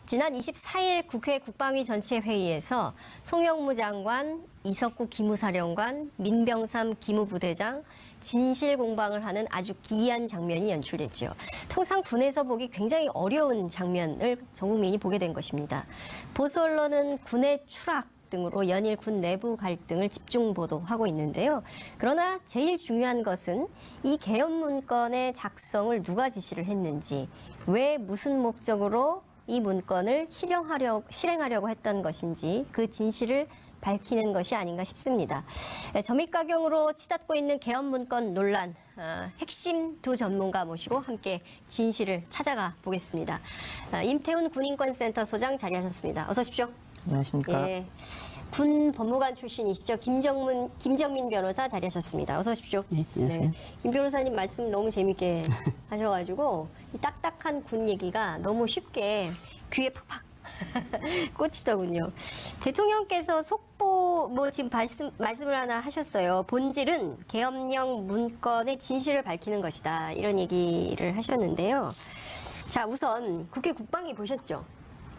지난 24일 국회 국방위 전체회의에서 송영무 장관, 이석구 기무사령관, 민병삼 기무부대장 진실 공방을 하는 아주 기이한 장면이 연출됐죠. 통상 군에서 보기 굉장히 어려운 장면을 전 국민이 보게 된 것입니다. 보수 언론은 군의 추락 등으로 연일 군 내부 갈등을 집중 보도하고 있는데요. 그러나 제일 중요한 것은 이 계엄 문건의 작성을 누가 지시를 했는지, 왜 무슨 목적으로 이 문건을 실행하려고 했던 것인지 그 진실을 밝히는 것이 아닌가 싶습니다. 점입가경으로 치닫고 있는 계엄 문건 논란, 핵심 두 전문가 모시고 함께 진실을 찾아가 보겠습니다. 임태훈 군인권센터 소장 자리하셨습니다. 어서 오십시오. 안녕하십니까. 예, 군 법무관 출신이시죠. 김정민 변호사 자리하셨습니다. 어서 오십시오. 네, 안녕하세요. 김 변호사님 말씀 너무 재밌게 하셔가지고 이 딱딱한 군 얘기가 너무 쉽게 귀에 팍팍 꽂히더군요. 대통령께서 속보 지금 말씀을 하나 하셨어요. 본질은 계엄령 문건의 진실을 밝히는 것이다. 이런 얘기를 하셨는데요. 자, 우선 국회 국방위 보셨죠?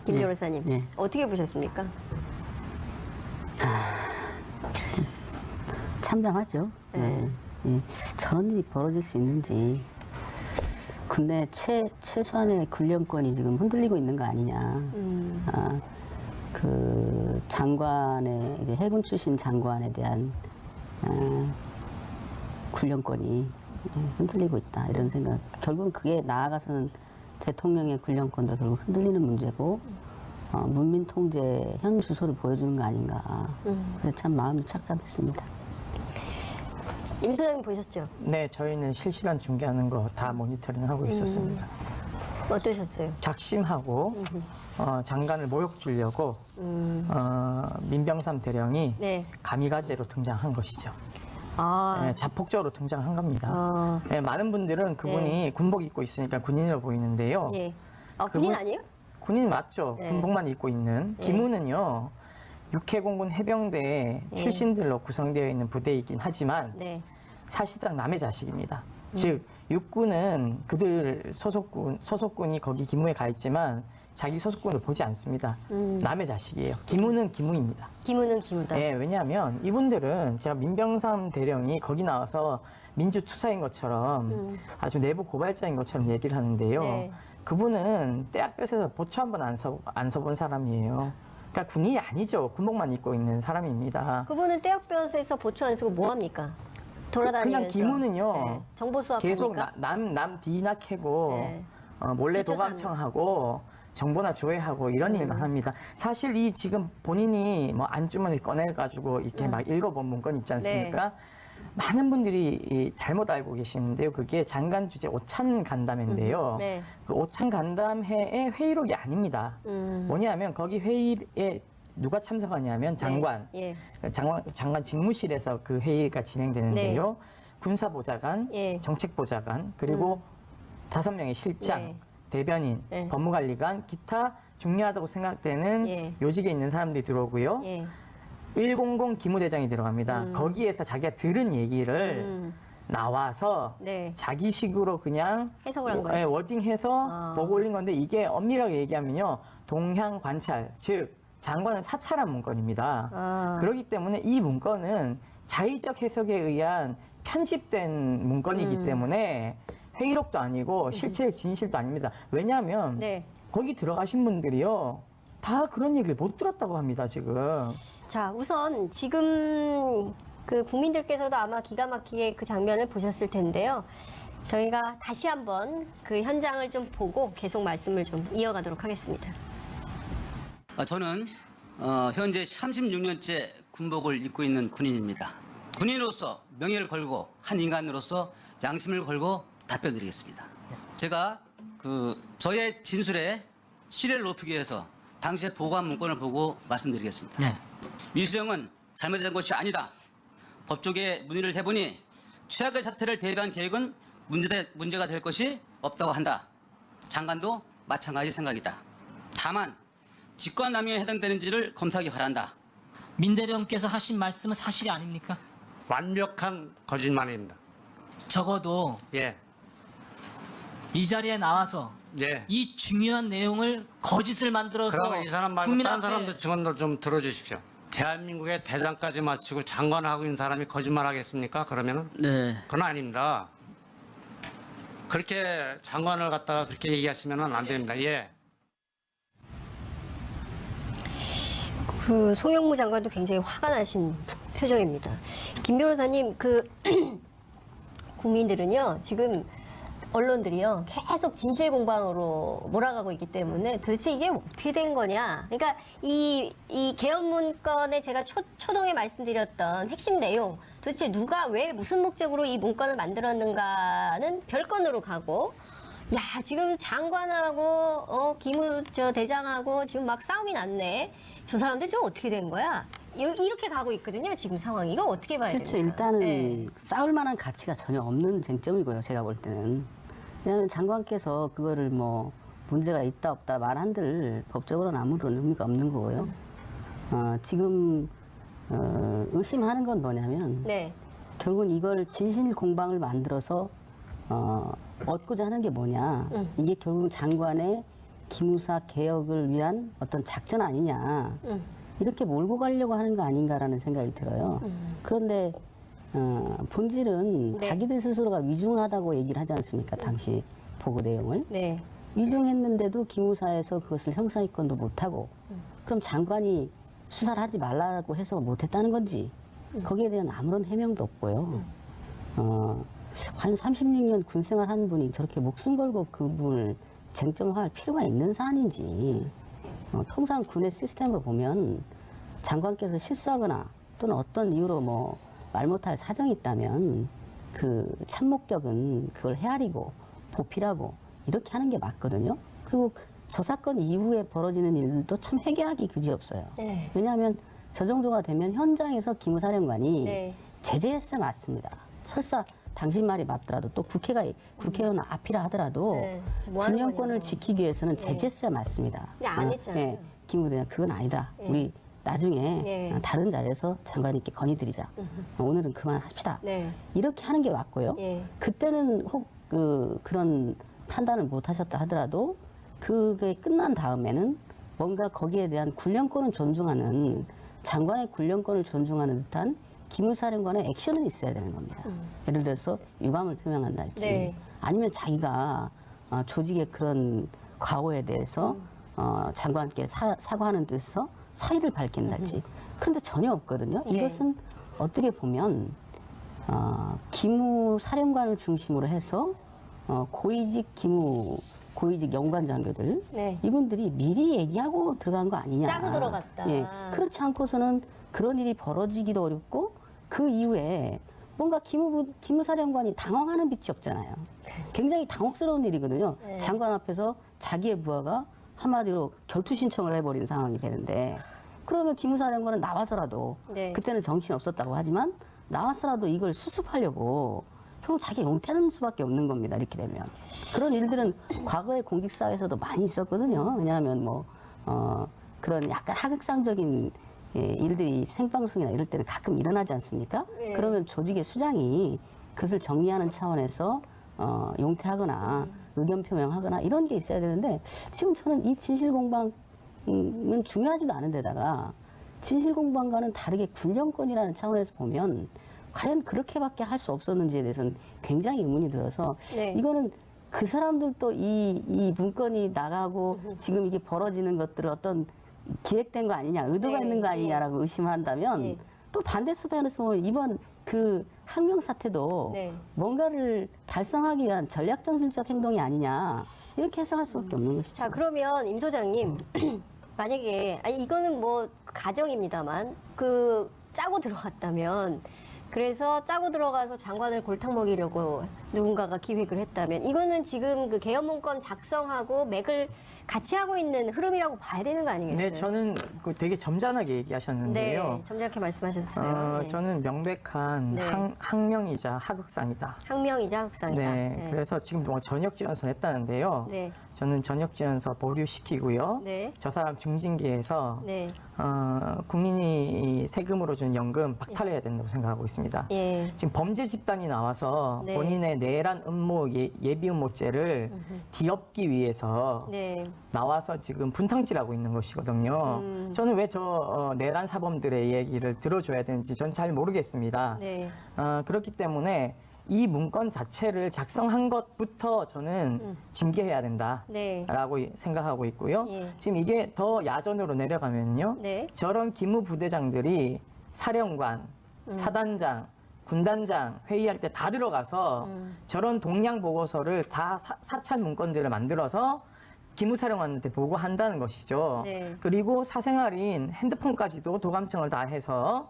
김 네, 변호사님. 네. 어떻게 보셨습니까? 참담하죠. 네. 저런 일이 벌어질 수 있는지. 군내 최소한의 군령권이 지금 흔들리고 있는 거 아니냐. 그 장관의, 이제 해군 출신 장관에 대한 군령권이 흔들리고 있다. 이런 생각. 결국은 그게 나아가서는 대통령의 군령권도 결국 흔들리는 문제고, 문민 통제 현 주소를 보여주는 거 아닌가. 그래서 참 마음이 착잡했습니다. 임 소장님 보셨죠? 네, 저희는 실시간 중계하는 거 다 모니터링하고 있었습니다. 어떠셨어요? 작심하고 장관을 모욕 주려고 민병삼 대령이 네. 가미가제로 등장한 것이죠. 아, 네, 자폭적으로 등장한 겁니다. 네, 많은 분들은 그분이 군복 입고 있으니까 군인으로 보이는데요. 예. 군인 아니에요? 군인 맞죠. 네. 군복만 입고 있는. 기무는요, 육해공군 해병대 출신들로 구성되어 있는 부대이긴 하지만 네. 사실상 남의 자식입니다. 즉 육군은 그들 소속군이 거기 기무에 가 있지만 자기 소속군을 보지 않습니다. 남의 자식이에요. 기무는 기무입니다. 기무는 기무다. 네, 왜냐하면 이분들은 제가 민병삼 대령이 거기 나와서 민주투사인 것처럼 아주 내부 고발자인 것처럼 얘기를 하는데요. 네. 그분은 떼약볕에서 보초 한 번 안 서본 사람이에요. 그러니까 군인이 아니죠. 군복만 입고 있는 사람입니다. 그분은 떼역볕에서 보초 안 쓰고 뭐 합니까? 돌아다니면서. 그냥 기무는요. 네. 정보 수합 계속 합니까? 남 뒤나 캐고 네. 몰래 뒷조사는. 도감청하고 정보나 조회하고 이런 일만 합니다. 사실 이 지금 본인이 뭐 안주머니 꺼내가지고 이렇게 막 읽어본 문건 있지 않습니까? 많은 분들이 잘못 알고 계시는데요. 그게 장관 주재 오찬 간담회인데요. 네. 그 오찬 간담회의 회의록이 아닙니다. 뭐냐면 거기 회의에 누가 참석하냐면 장관, 예. 장관 직무실에서 그 회의가 진행되는데요. 네. 군사보좌관, 예. 정책보좌관, 그리고 5명의 실장, 네. 대변인, 네. 법무관리관, 기타 중요하다고 생각되는 예. 요직에 있는 사람들이 들어오고요. 예. 100 기무대장이 들어갑니다. 거기에서 자기가 들은 얘기를 나와서 네. 자기식으로 그냥 해석을 한 거예요? 워딩해서 보고 올린 건데, 이게 엄밀하게 얘기하면요, 동향 관찰, 즉 장관은 사찰한 문건입니다. 그렇기 때문에 이 문건은 자의적 해석에 의한 편집된 문건이기 때문에 회의록도 아니고 실체적 진실도 아닙니다. 왜냐하면 네. 거기 들어가신 분들이요, 다 그런 얘기를 못 들었다고 합니다, 지금. 자, 우선 지금 그 국민들께서도 아마 기가 막히게 그 장면을 보셨을 텐데요. 저희가 다시 한번 그 현장을 좀 보고 계속 말씀을 좀 이어가도록 하겠습니다. 저는 현재 36년째 군복을 입고 있는 군인입니다. 군인으로서 명예를 걸고 한 인간으로서 양심을 걸고 답변드리겠습니다. 제가 저의 진술에 신뢰를 높이기 위해서 당시의 보고한 문건을 보고 말씀드리겠습니다. 네. 미수영은 잘못된 것이 아니다. 법조계에 문의를 해보니 최악의 사태를 대비한 계획은 문제가 될 것이 없다고 한다. 장관도 마찬가지 생각이다. 다만 직권남용에 해당되는지를 검토하기 바란다. 민 대령께서 하신 말씀은 사실이 아닙니까? 완벽한 거짓말입니다. 적어도 예, 이 자리에 나와서 예. 이 중요한 내용을 거짓을 만들어서 그러면 이 사람 말고 국민 다른 앞에 사람들 증언들 좀 들어주십시오. 대한민국의 대장까지 마치고 장관을 하고 있는 사람이 거짓말 하겠습니까? 그러면은 네. 그건 아닙니다. 그렇게 장관을 갖다가 그렇게 얘기하시면 안 됩니다. 예. 그 송영무 장관도 굉장히 화가 나신 표정입니다. 김 변호사님, 그 국민들은요 지금 언론들이요 계속 진실 공방으로 몰아가고 있기 때문에 도대체 이게 어떻게 된 거냐. 그러니까 이 개헌 문건에 제가 초동에 말씀드렸던 핵심 내용, 도대체 누가 왜 무슨 목적으로 이 문건을 만들었는가는 별건으로 가고, 야 지금 장관하고 기무 대장하고 지금 막 싸움이 났네. 저 사람들 좀 어떻게 된 거야? 이렇게 가고 있거든요. 지금 상황이. 이거 어떻게 봐야 됩니까? 그렇죠. 일단은 네. 싸울 만한 가치가 전혀 없는 쟁점이고요. 제가 볼 때는. 왜냐하면 장관께서 그거를 뭐 문제가 있다 없다 말한들 법적으로는 아무런 의미가 없는 거고요. 지금 의심하는 건 뭐냐면 네. 결국은 이걸 진실 공방을 만들어서 얻고자 하는 게 뭐냐. 이게 결국 장관의 기무사 개혁을 위한 어떤 작전 아니냐. 이렇게 몰고 가려고 하는 거 아닌가라는 생각이 들어요. 그런데 본질은 네. 자기들 스스로가 위중하다고 얘기를 하지 않습니까? 당시 보고 내용을. 네. 위중했는데도 기무사에서 그것을 형사입건도 못하고 그럼 장관이 수사를 하지 말라고 해서 못했다는 건지 거기에 대한 아무런 해명도 없고요. 한 36년 군 생활한 분이 저렇게 목숨 걸고 그 부분을 쟁점화할 필요가 있는 사안인지 통상 군의 시스템으로 보면 장관께서 실수하거나 또는 어떤 이유로 뭐 말 못할 사정이 있다면 그 참목격은 그걸 헤아리고 보필하고 이렇게 하는 게 맞거든요. 그리고 저 사건 이후에 벌어지는 일들도 참 회개하기 그지없어요. 네. 왜냐하면 저 정도가 되면 현장에서 기무사령관이 네. 제재했어야 맞습니다. 설사 당신 말이 맞더라도 또 국회의원 앞이라 하더라도 네. 뭐 하는 군령권을 거냐고. 지키기 위해서는 네. 제재했어야 맞습니다. 근데 안 했잖아요. 김부대장 그건 아니다. 네. 우리 나중에 네. 다른 자리에서 장관님께 건의드리자. 오늘은 그만합시다. 네. 이렇게 하는 게 맞고요. 예. 그때는 혹 그런 판단을 못 하셨다 하더라도 그게 끝난 다음에는 뭔가 거기에 대한 군령권을 존중하는 장관의 군령권을 존중하는 듯한 기무사령관의 액션은 있어야 되는 겁니다. 예를 들어서 유감을 표명한달지 네. 아니면 자기가 조직의 그런 과오에 대해서 장관께 사과하는 뜻에서 사의를 밝힌달지. 그런데 전혀 없거든요. 네. 이것은 어떻게 보면 기무사령관을 중심으로 해서 고위직 연구관 장교들 네. 이분들이 미리 얘기하고 들어간 거 아니냐. 짜고 들어갔다. 예, 그렇지 않고서는 그런 일이 벌어지기도 어렵고 그 이후에 뭔가 기무사령관이 당황하는 빛이 없잖아요. 굉장히 당혹스러운 일이거든요. 네. 장관 앞에서 자기의 부하가 한마디로 결투 신청을 해버린 상황이 되는데 그러면 기무사령관은 나와서라도 네. 그때는 정신이 없었다고 하지만 나와서라도 이걸 수습하려고 결국 자기가 용퇴하는 수밖에 없는 겁니다. 이렇게 되면. 그런 일들은 과거의 공직사회에서도 많이 있었거든요. 왜냐하면 뭐 그런 약간 하극상적인 일들이 생방송이나 이럴 때는 가끔 일어나지 않습니까? 네. 그러면 조직의 수장이 그것을 정리하는 차원에서 용퇴하거나 의견 표명하거나 이런 게 있어야 되는데 지금 저는 이 진실공방은 중요하지도 않은 데다가 진실공방과는 다르게 군령권이라는 차원에서 보면 과연 그렇게밖에 할 수 없었는지에 대해서는 굉장히 의문이 들어서 네. 이거는 그 사람들도 이 문건이 나가고 지금 이게 벌어지는 것들을 어떤 기획된 거 아니냐, 의도가 네, 있는 거 네. 아니냐라고 의심한다면 네. 또 반대 수반에서 보면 이번 그 항명 사태도 네. 뭔가를 달성하기 위한 전략 전술적 행동이 아니냐 이렇게 해석할 수밖에 없는 것이죠. 자, 그러면 임 소장님, 만약에, 아니, 이거는 뭐, 가정입니다만, 짜고 들어갔다면, 그래서 짜고 들어가서 장관을 골탕 먹이려고 누군가가 기획을 했다면, 이거는 지금 그 개헌문건 작성하고 맥을 같이 하고 있는 흐름이라고 봐야 되는 거 아니겠어요? 네, 저는 되게 점잖하게 얘기하셨는데요. 네, 점잖게 말씀하셨어요. 네. 저는 명백한 네. 항명이자 하극상이다. 항명이자 흑상이다. 네, 그래서 지금 뭐 전역 지원서 냈다는데요. 네. 저는 전역지원서 보류시키고요. 네. 저 사람 중징계해서 네. 국민이 이 세금으로 준 연금 박탈해야 된다고 생각하고 있습니다. 예. 지금 범죄 집단이 나와서 네. 본인의 내란 음모, 예비 음모죄를 뒤엎기 위해서 네. 나와서 지금 분탕질하고 있는 것이거든요. 저는 왜 저 내란 사범들의 얘기를 들어줘야 되는지 전 잘 모르겠습니다. 네. 그렇기 때문에 이 문건 자체를 작성한 것부터 저는 징계해야 된다라고 네. 생각하고 있고요. 예. 지금 이게 더 야전으로 내려가면요. 네. 저런 기무부대장들이 사령관, 사단장, 군단장 회의할 때 다 들어가서 저런 동향 보고서를 다 사찰 문건들을 만들어서 기무사령관한테 보고한다는 것이죠. 네. 그리고 사생활인 핸드폰까지도 도감청을 다 해서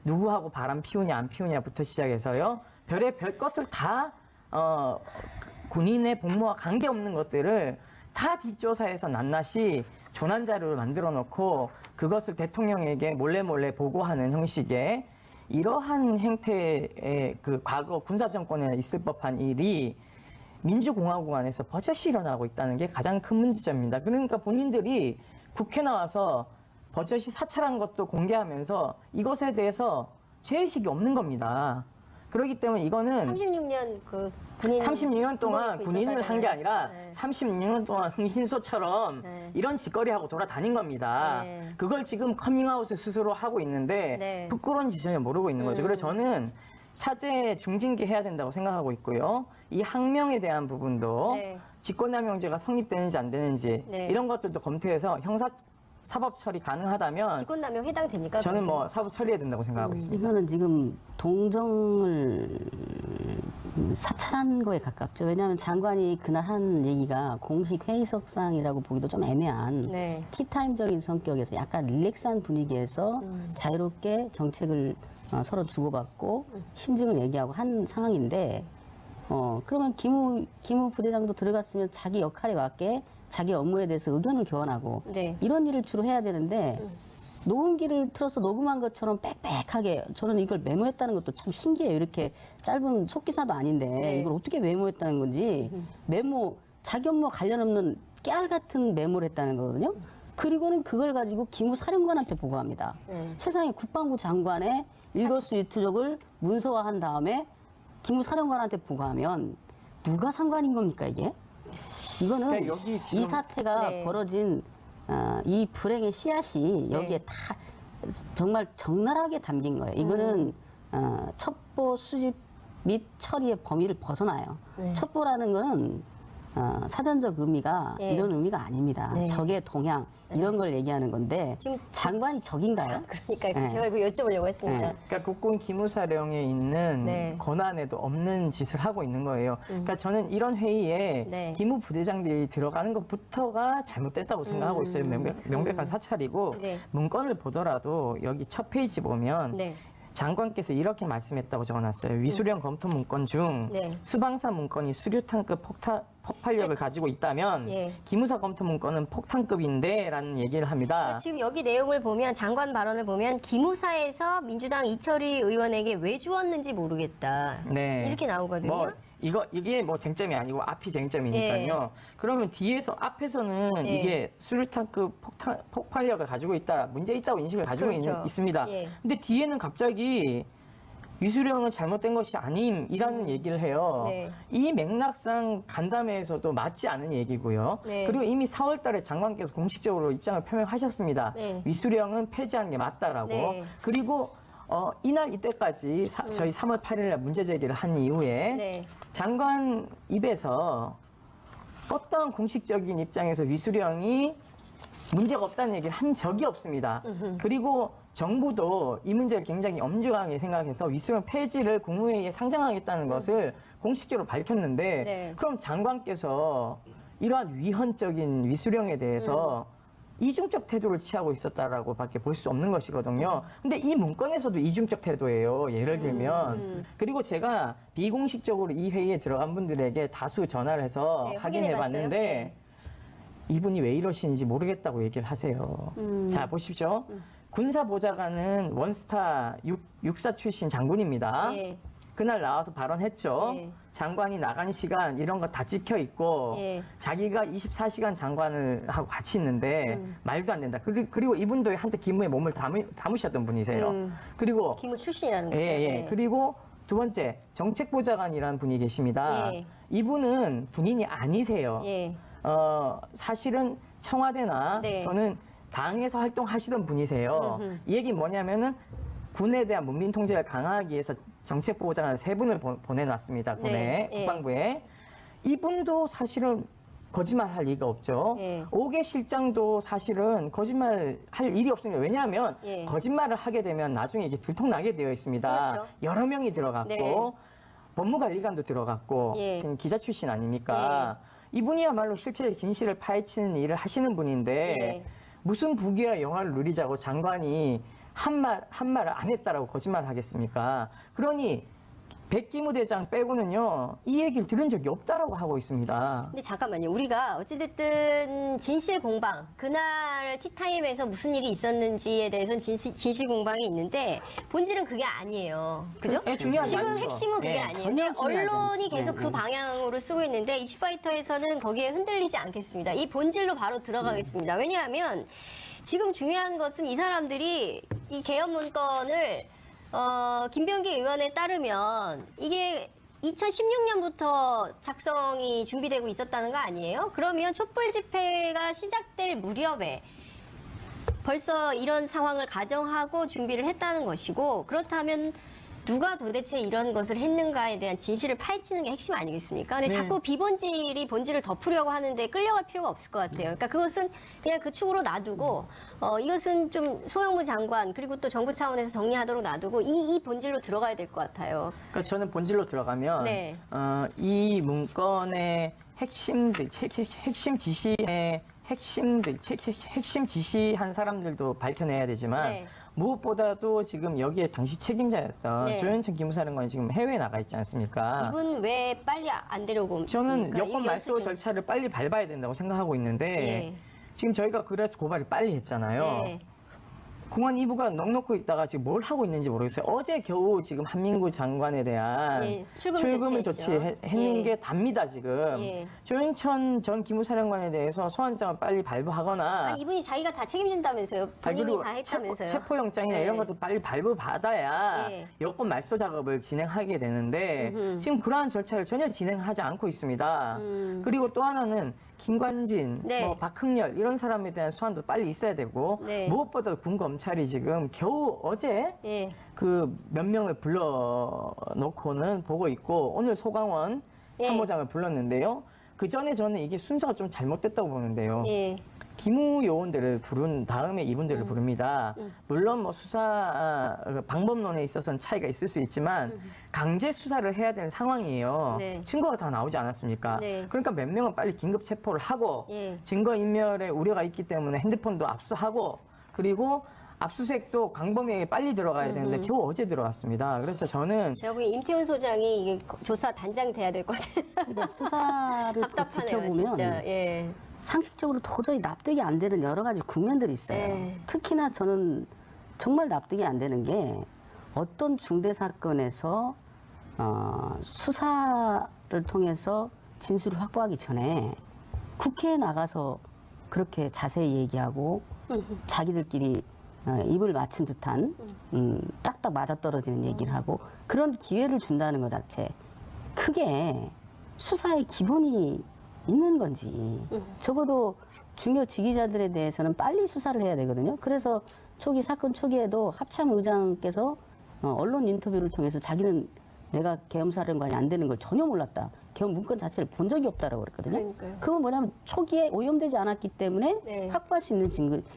누구하고 바람 피우냐 안 피우냐부터 시작해서요. 별의 별 것을 다 군인의 복무와 관계없는 것들을 다 뒷조사해서 낱낱이 조난 자료를 만들어 놓고 그것을 대통령에게 몰래 보고하는 형식의 이러한 행태의 그 과거 군사 정권에 있을 법한 일이 민주공화국 안에서 버젓이 일어나고 있다는 게 가장 큰 문제점입니다. 그러니까 본인들이 국회 나와서 버젓이 사찰한 것도 공개하면서 이것에 대해서 죄의식이 없는 겁니다. 그렇기 때문에 이거는 36년 그 군인 36년 동안 군인을 한 게 아니라 네. 36년 동안 흥신소처럼 네. 이런 짓거리하고 돌아다닌 겁니다. 네. 그걸 지금 커밍아웃을 스스로 하고 있는데 네. 부끄러운지 전혀 모르고 있는 거죠. 그래서 저는 차제 중징계 해야 된다고 생각하고 있고요. 이 항명에 대한 부분도 네. 직권남용죄가 성립되는지 안 되는지 네. 이런 것들도 검토해서 형사 사법 처리 가능하다면 직권남용 해당됩니까? 저는 뭐 그것은? 사법 처리해야 된다고 생각하고 있습니다. 이거는 지금 동정을 사찰한 거에 가깝죠. 왜냐하면 장관이 그날 한 얘기가 공식 회의석상이라고 보기도 좀 애매한 네. 티타임적인 성격에서 약간 릴렉스한 분위기에서 자유롭게 정책을 서로 주고받고 심증을 얘기하고 한 상황인데 그러면 기무 부대장도 들어갔으면 자기 역할에 맞게 자기 업무에 대해서 의견을 교환하고 네. 이런 일을 주로 해야 되는데 녹음기를 틀어서 녹음한 것처럼 빽빽하게 저는 이걸 메모했다는 것도 참 신기해요. 이렇게 짧은 속기사도 아닌데 네. 이걸 어떻게 메모했다는 건지 메모 자기 업무와 관련 없는 깨알 같은 메모를 했다는 거거든요. 그리고는 그걸 가지고 기무사령관한테 보고합니다. 네. 세상에 국방부 장관의 일거수일투족을 문서화한 다음에 기무사령관한테 보고하면 누가 상관인 겁니까 이게? 이거는 그러니까 여기 지금- 이 사태가 네. 벌어진 이 불행의 씨앗이 여기에 네. 다 정말 적나라하게 담긴 거예요. 이거는 첩보 수집 및 처리의 범위를 벗어나요. 네. 첩보라는 거는 사전적 의미가 네. 이런 의미가 아닙니다. 네. 적의 동향 이런 걸 얘기하는 건데 지금 장관이 적인가요? 그러니까 네. 제가 이거 여쭤보려고 했습니다. 네. 그러니까 국군 기무사령에 있는 네. 권한에도 없는 짓을 하고 있는 거예요. 그러니까 저는 이런 회의에 네. 기무부대장들이 들어가는 것부터가 잘못됐다고 생각하고 있어요. 명백한 사찰이고 네. 문건을 보더라도 여기 첫 페이지 보면 네. 장관께서 이렇게 말씀했다고 적어놨어요. 위수령 검토 문건 중 네. 수방사 문건이 수류탄급 폭발력을 가지고 있다면 예. 기무사 검토 문건은 폭탄급인데 라는 얘기를 합니다. 지금 여기 내용을 보면 장관 발언을 보면 기무사에서 민주당 이철희 의원에게 왜 주었는지 모르겠다. 네. 이렇게 나오거든요. 뭐 이게 뭐 쟁점이 아니고 앞이 쟁점이니까요. 그러면 뒤에서 앞에서는 예. 이게 수류탄급 폭발력을 가지고 있다, 문제 있다고 인식을 가지고 그렇죠. 있습니다. 예. 근데 뒤에는 갑자기 위수령은 잘못된 것이 아님이라는 얘기를 해요. 네. 이 맥락상 간담회에서도 맞지 않은 얘기고요. 네. 그리고 이미 4월 달에 장관께서 공식적으로 입장을 표명하셨습니다. 네. 위수령은 폐지하는 게 맞다라고. 네. 그리고 이날 이때까지 저희 3월 8일 날 문제 제기를 한 이후에 네. 장관 입에서 어떤 공식적인 입장에서 위수령이 문제가 없다는 얘기를 한 적이 없습니다. 그리고 정부도 이 문제를 굉장히 엄중하게 생각해서 위수령 폐지를 국무회의에 상정하겠다는 것을 공식적으로 밝혔는데 네. 그럼 장관께서 이러한 위헌적인 위수령에 대해서 이중적 태도를 취하고 있었다라고 밖에 볼 수 없는 것이거든요. 근데 이 문건에서도 이중적 태도예요. 예를 들면. 그리고 제가 비공식적으로 이 회의에 들어간 분들에게 다수 전화를 해서 네, 확인해 확인해봤어요. 봤는데 네. 이분이 왜 이러시는지 모르겠다고 얘기를 하세요. 자, 보십시오. 군사보좌관은 원스타 육사 출신 장군입니다. 예. 그날 나와서 발언했죠. 예. 장관이 나간 시간 이런 거 다 찍혀 있고 예. 자기가 24시간 장관을 하고 같이 있는데 말도 안 된다. 그리고 이분도 한때 기무에 몸을 담으셨던 분이세요. 그리고 기무 출신이라는 거죠. 예. 그리고 두 번째 정책보좌관이라는 분이 계십니다. 예. 이분은 군인이 아니세요. 예. 사실은 청와대나 네. 또는 당에서 활동하시던 분이세요. 이 얘기는 뭐냐면은 군에 대한 문민 통제를 강화하기 위해서 정책보좌관 3분을 보내놨습니다. 군에 네, 예. 국방부에. 이분도 사실은 거짓말 할 리가 없죠. 예. 5개 실장도 사실은 거짓말 할 일이 없습니다. 왜냐하면 예. 거짓말을 하게 되면 나중에 이게 들통나게 되어 있습니다. 그렇죠. 여러 명이 들어갔고 네. 법무관리관도 들어갔고 예. 기자 출신 아닙니까? 이분이야말로 실체 진실을 파헤치는 일을 하시는 분인데 예. 무슨 부귀와 영화를 누리자고 장관이 한 말을 안 했다라고 거짓말을 하겠습니까? 그러니 백기무대장 빼고는요 이 얘기를 들은 적이 없다라고 하고 있습니다. 근데 잠깐만요. 우리가 어찌됐든 진실 공방, 그날 티타임에서 무슨 일이 있었는지에 대해서는 진실 공방이 있는데 본질은 그게 아니에요. 그죠? 네, 중요하지 지금 않죠. 핵심은 그게 네, 아니에요. 전혀 근데 중요하지 언론이 않죠. 계속 네, 그 네. 방향으로 쓰고 있는데 이슈파이터에서는 거기에 흔들리지 않겠습니다. 이 본질로 바로 들어가겠습니다. 왜냐하면 지금 중요한 것은 이 사람들이 이 개헌 문건을 김병기 의원에 따르면 이게 2016년부터 작성이 준비되고 있었다는 거 아니에요? 그러면 촛불 집회가 시작될 무렵에 벌써 이런 상황을 가정하고 준비를 했다는 것이고, 그렇다면 누가 도대체 이런 것을 했는가에 대한 진실을 파헤치는 게 핵심 아니겠습니까? 근데 네. 자꾸 비본질이 본질을 덮으려고 하는데 끌려갈 필요가 없을 것 같아요. 그러니까 그것은 그냥 그 축으로 놔두고 이것은 좀 소형무 장관 그리고 또 정부 차원에서 정리하도록 놔두고 이 본질로 들어가야 될 것 같아요. 그러니까 저는 본질로 들어가면 네. 이 문건의 핵심 지시의 핵심 지시한 사람들도 밝혀내야 되지만 네. 무엇보다도 지금 여기에 당시 책임자였던 네. 조현천 기무사령관이 지금 해외에 나가 있지 않습니까? 이분 왜 빨리 안 데려고 저는 옵니까? 여권 이 말소 영수증. 절차를 빨리 밟아야 된다고 생각하고 있는데 예. 지금 저희가 그래서 고발을 빨리 했잖아요. 네. 공안 2부가 넉넉히 있다가 지금 뭘 하고 있는지 모르겠어요. 어제 겨우 지금 한민구 장관에 대한 예, 출금 출금을 조치했죠. 조치했는 예. 게 답니다, 지금. 예. 조현천 전 기무사령관에 대해서 소환장을 빨리 발부하거나 이분이 자기가 다 책임진다면서요. 본인이 다 했다면서요. 체포영장이나 네. 이런 것도 빨리 발부받아야 예. 여권 말소 작업을 진행하게 되는데 지금 그러한 절차를 전혀 진행하지 않고 있습니다. 그리고 또 하나는 김관진, 네. 뭐 박흥렬 이런 사람에 대한 소환도 빨리 있어야 되고 네. 무엇보다 군 검찰이 지금 겨우 어제 예. 그 몇 명을 불러놓고는 보고 있고 오늘 소강원 예. 참모장을 불렀는데요. 그 전에 저는 이게 순서가 좀 잘못됐다고 보는데요. 예. 기무 요원들을 부른 다음에 이분들을 부릅니다. 물론 뭐 수사 방법론에 있어서는 차이가 있을 수 있지만 강제 수사를 해야 되는 상황이에요. 네. 증거가 다 나오지 않았습니까? 네. 그러니까 몇 명은 빨리 긴급 체포를 하고 예. 증거 인멸에 우려가 있기 때문에 핸드폰도 압수하고 그리고 압수수색도 광범위하게 빨리 들어가야 되는데 겨우 어제 들어왔습니다. 그래서 저는 제가 보기엔 임태훈 소장이 이게 조사 단장 돼야 될 것 같아요. 그러니까 수사를 또 답답하네요, 지켜보면 진짜. 예. 상식적으로 도저히 납득이 안 되는 여러 가지 국면들이 있어요. 네. 특히나 저는 정말 납득이 안 되는 게 어떤 중대 사건에서 수사를 통해서 진술을 확보하기 전에 국회에 나가서 그렇게 자세히 얘기하고 자기들끼리 입을 맞춘 듯한 딱딱 맞아떨어지는 얘기를 하고 그런 기회를 준다는 것 자체 그게 수사의 기본이 있는 건지 적어도 중요 지휘자들에 대해서는 빨리 수사를 해야 되거든요. 그래서 사건 초기에도 합참 의장께서 언론 인터뷰를 통해서 자기는 내가 계엄사령관이 안 되는 걸 전혀 몰랐다. 계엄 문건 자체를 본 적이 없다라고 그랬거든요. 그러니까요. 그건 뭐냐면 초기에 오염되지 않았기 때문에 네. 확보할 수 있는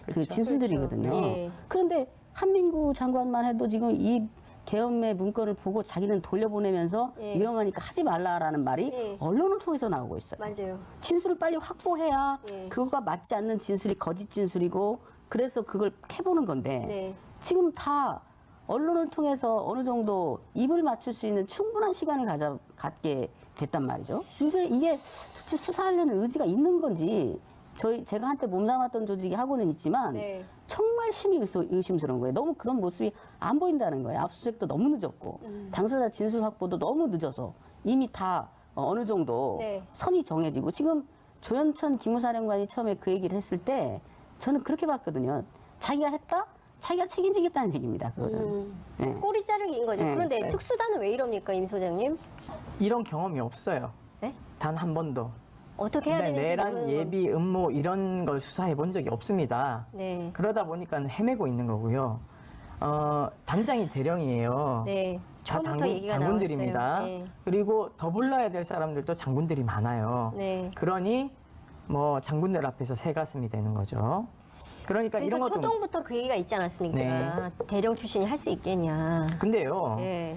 그 진술들이거든요. 그렇죠. 예. 그런데 한민구 장관만 해도 지금 이 계엄의 문건을 보고 자기는 돌려보내면서 예. 위험하니까 하지 말라라는 말이 예. 언론을 통해서 나오고 있어요. 맞아요. 진술을 빨리 확보해야 예. 그거가 맞지 않는 진술이 거짓 진술이고 그래서 그걸 캐보는 건데 네. 지금 다 언론을 통해서 어느 정도 입을 맞출 수 있는 충분한 시간을 갖게 됐단 말이죠. 이게 도대체 수사하려는 의지가 있는 건지 제가 한때 몸담았던 조직이 하고는 있지만 네. 정말 심히 의심스러운 거예요. 너무 그런 모습이 안 보인다는 거예요. 압수수색도 너무 늦었고 당사자 진술 확보도 너무 늦어서 이미 다 어느 정도 네. 선이 정해지고 지금 조현천 기무사령관이 처음에 그 얘기를 했을 때 저는 그렇게 봤거든요. 자기가 했다? 자기가 책임지겠다는 얘기입니다. 그거는. 네. 꼬리 자르기인 거죠. 네. 그런데 네. 특수단은 왜 이럽니까, 임 소장님? 이런 경험이 없어요. 네? 단 한 번도. 어떻게 해야 되는지 내란, 모르는 예비, 음모 이런 걸 수사해 본 적이 없습니다. 네. 그러다 보니까 헤매고 있는 거고요. 단장이 대령이에요. 네. 다 처음부터 얘기가 장군들입니다. 나왔어요. 네. 그리고 더 불러야 될 사람들도 장군들이 많아요. 네. 그러니 뭐 장군들 앞에서 새가슴이 되는 거죠. 그러니까 이런 그래서 것도 초동부터 그 얘기가 있지 않았습니까? 네. 대령 출신이 할 수 있겠냐. 근데요. 네.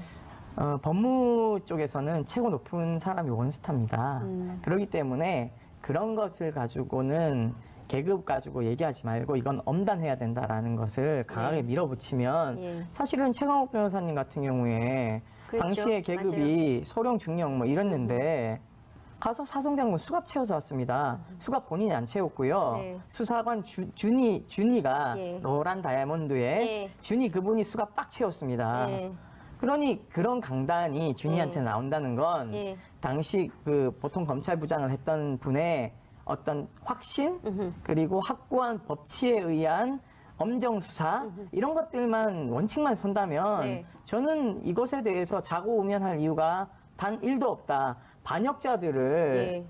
법무 쪽에서는 최고 높은 사람이 원스타입니다. 그렇기 때문에 그런 것을 가지고는 계급 가지고 얘기하지 말고 이건 엄단해야 된다라는 것을 강하게 네. 밀어붙이면 예. 사실은 최강욱 변호사님 같은 경우에 그렇죠. 당시에 계급이 소령, 중령 뭐 이랬는데 가서 사성장군 수갑 채워서 왔습니다. 수갑 본인이 안 채웠고요. 네. 수사관 준이가 예. 노란 다이아몬드에 예. 준이 그분이 수갑 딱 채웠습니다. 예. 그러니 그런 강단이 준이한테 예. 나온다는 건 예. 당시 그 보통 검찰부장을 했던 분의 어떤 확신 그리고 확고한 법치에 의한 엄정 수사 이런 것들만 원칙만 선다면 네. 저는 이것에 대해서 자고우면할 이유가 단 1도 없다. 반역자들을 예.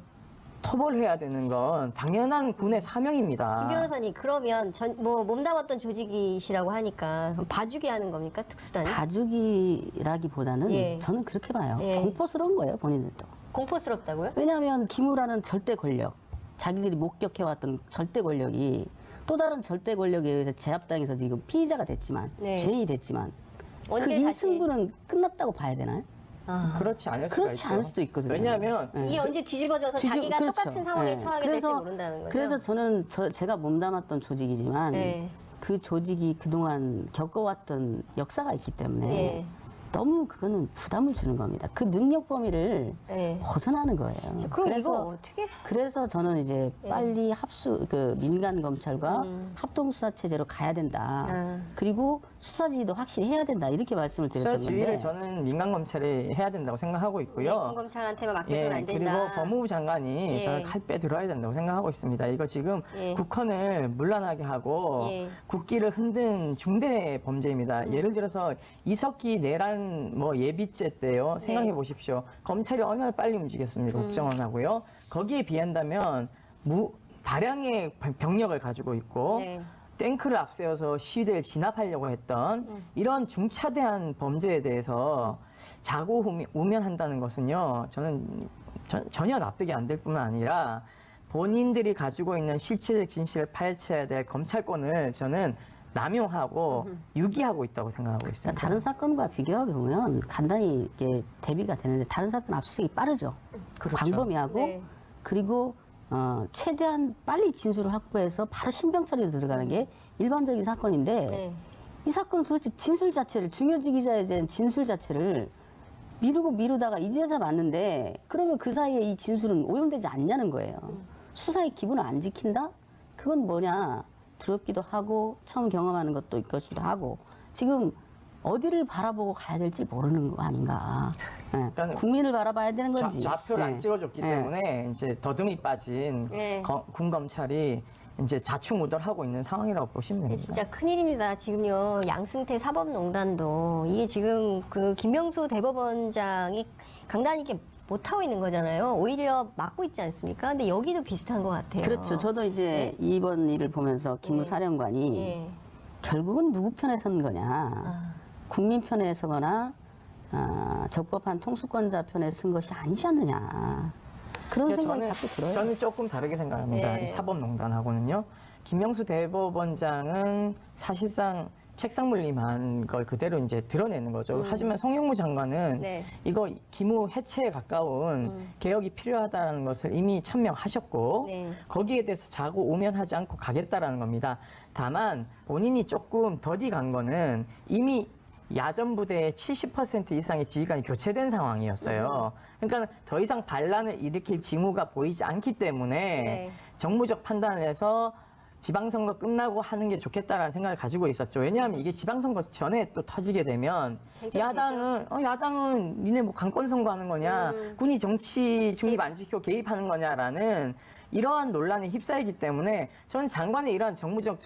처벌해야 되는 건 당연한 군의 사명입니다. 김 변호사님, 그러면 뭐 몸담았던 조직이시라고 하니까 그럼 봐주게 하는 겁니까, 특수단이? 가죽이라기보다는 예. 저는 그렇게 봐요. 예. 공포스러운 거예요, 본인들도. 공포스럽다고요? 왜냐하면 기무라는 절대 권력, 자기들이 목격해왔던 절대 권력이 또 다른 절대 권력에 의해서 제압당해서 지금 피의자가 됐지만, 네. 죄인이 됐지만, 언제 그 다시? 일승부는 끝났다고 봐야 되나요? 아. 그렇지 않을 수가 그렇지 있죠. 않을 수도 있거든요. 왜냐하면 예. 이게 언제 뒤집어져서 자기가 그렇죠. 똑같은 상황에 예. 처하게 될지 모른다는 거죠. 그래서 저는 제가 몸담았던 조직이지만 네. 그 조직이 그동안 겪어왔던 역사가 있기 때문에 예. 너무 그거는 부담을 주는 겁니다. 그 능력 범위를 예. 벗어나는 거예요. 그럼 이거 어떻게? 그래서 저는 이제 예. 빨리 민간 검찰과 음. 합동 수사 체제로 가야 된다. 아. 그리고 수사 지휘도 확실히 해야 된다. 이렇게 말씀을 드렸던 수사 지휘를 건데. 저는 민간 검찰이 해야 된다고 생각하고 있고요. 군검찰한테만 맡겨서는 안 된다. 그리고 법무부 장관이 예. 저는 칼 빼들어야 된다고 생각하고 있습니다. 이거 지금 예. 국헌을 문란하게 하고 예. 국기를 흔든 중대 범죄입니다. 예를 들어서 이석기 내란 뭐 예비죄 때요. 생각해 보십시오. 검찰이 얼마나 빨리 움직였습니까? 국정원하고요. 거기에 비한다면 다량의 병력을 가지고 있고 네. 탱크를 앞세워서 시위대를 진압하려고 했던 이런 중차대한 범죄에 대해서 자고우면한다는 것은요, 저는 전혀 납득이 안 될 뿐만 아니라 본인들이 가지고 있는 실체적 진실을 파헤쳐야 될 검찰권을 저는 남용하고 유기하고 있다고 생각하고 있습니다. 그러니까 다른 사건과 비교해 보면 간단히 이렇게 대비가 되는데 다른 사건 압수수색이 빠르죠. 그렇죠. 광범위하고 네. 그리고 최대한 빨리 진술을 확보해서 바로 신병 처리로 들어가는 게 일반적인 사건인데 네. 이 사건은 도대체 진술 자체를 중요지 기자에 대한 진술 자체를 미루다가 이제서 맞는데 그러면 그 사이에 이 진술은 오염되지 않냐는 거예요. 수사의 기본을 안 지킨다? 그건 뭐냐? 두렵기도 하고 처음 경험하는 것도 있기도 하고 지금 어디를 바라보고 가야 될지 모르는 거 아닌가. 그러니까 국민을 바라봐야 되는 건지. 좌표를 안 찍어줬기 네. 때문에 이제 더듬이 빠진 네. 군 검찰이 이제 자충우돌하고 있는 상황이라고 보시면 됩니다. 진짜 큰일입니다. 지금요, 양승태 사법농단도 이게 지금 그 김명수 대법원장이 강단 있게 못하고 있는 거잖아요. 오히려 막고 있지 않습니까? 근데 여기도 비슷한 것 같아요. 그렇죠. 저도 이제 이번 일을 보면서 김우 네. 사령관이 예. 결국은 누구 편에 선 거냐. 아. 국민 편에 서거나 적법한 통수권자 편에 선 것이 아니지 않느냐. 그런 그러니까 생각이 자꾸 들어요. 저는 조금 다르게 생각합니다. 네. 이 사법농단하고는요. 김명수 대법원장은 사실상 책상 물림한 걸 그대로 이제 드러내는 거죠. 하지만 송영무 장관은 네. 이거 기무 해체에 가까운 개혁이 필요하다는 것을 이미 천명하셨고 네. 거기에 대해서 자고우면하지 않고 가겠다라는 겁니다. 다만 본인이 조금 더디 간 거는 이미 야전 부대의 70% 이상의 지휘관이 교체된 상황이었어요. 그러니까 더 이상 반란을 일으킬 징후가 보이지 않기 때문에 네. 정무적 판단을 해서 지방선거 끝나고 하는 게 좋겠다라는 생각을 가지고 있었죠. 왜냐하면 이게 지방선거 전에 또 터지게 되면 야당은 니네 뭐 강권 선거하는 거냐, 군이 정치 중립 안 지키고 개입하는 거냐라는 이러한 논란에 휩싸이기 때문에 저는 장관의 이러한 정무적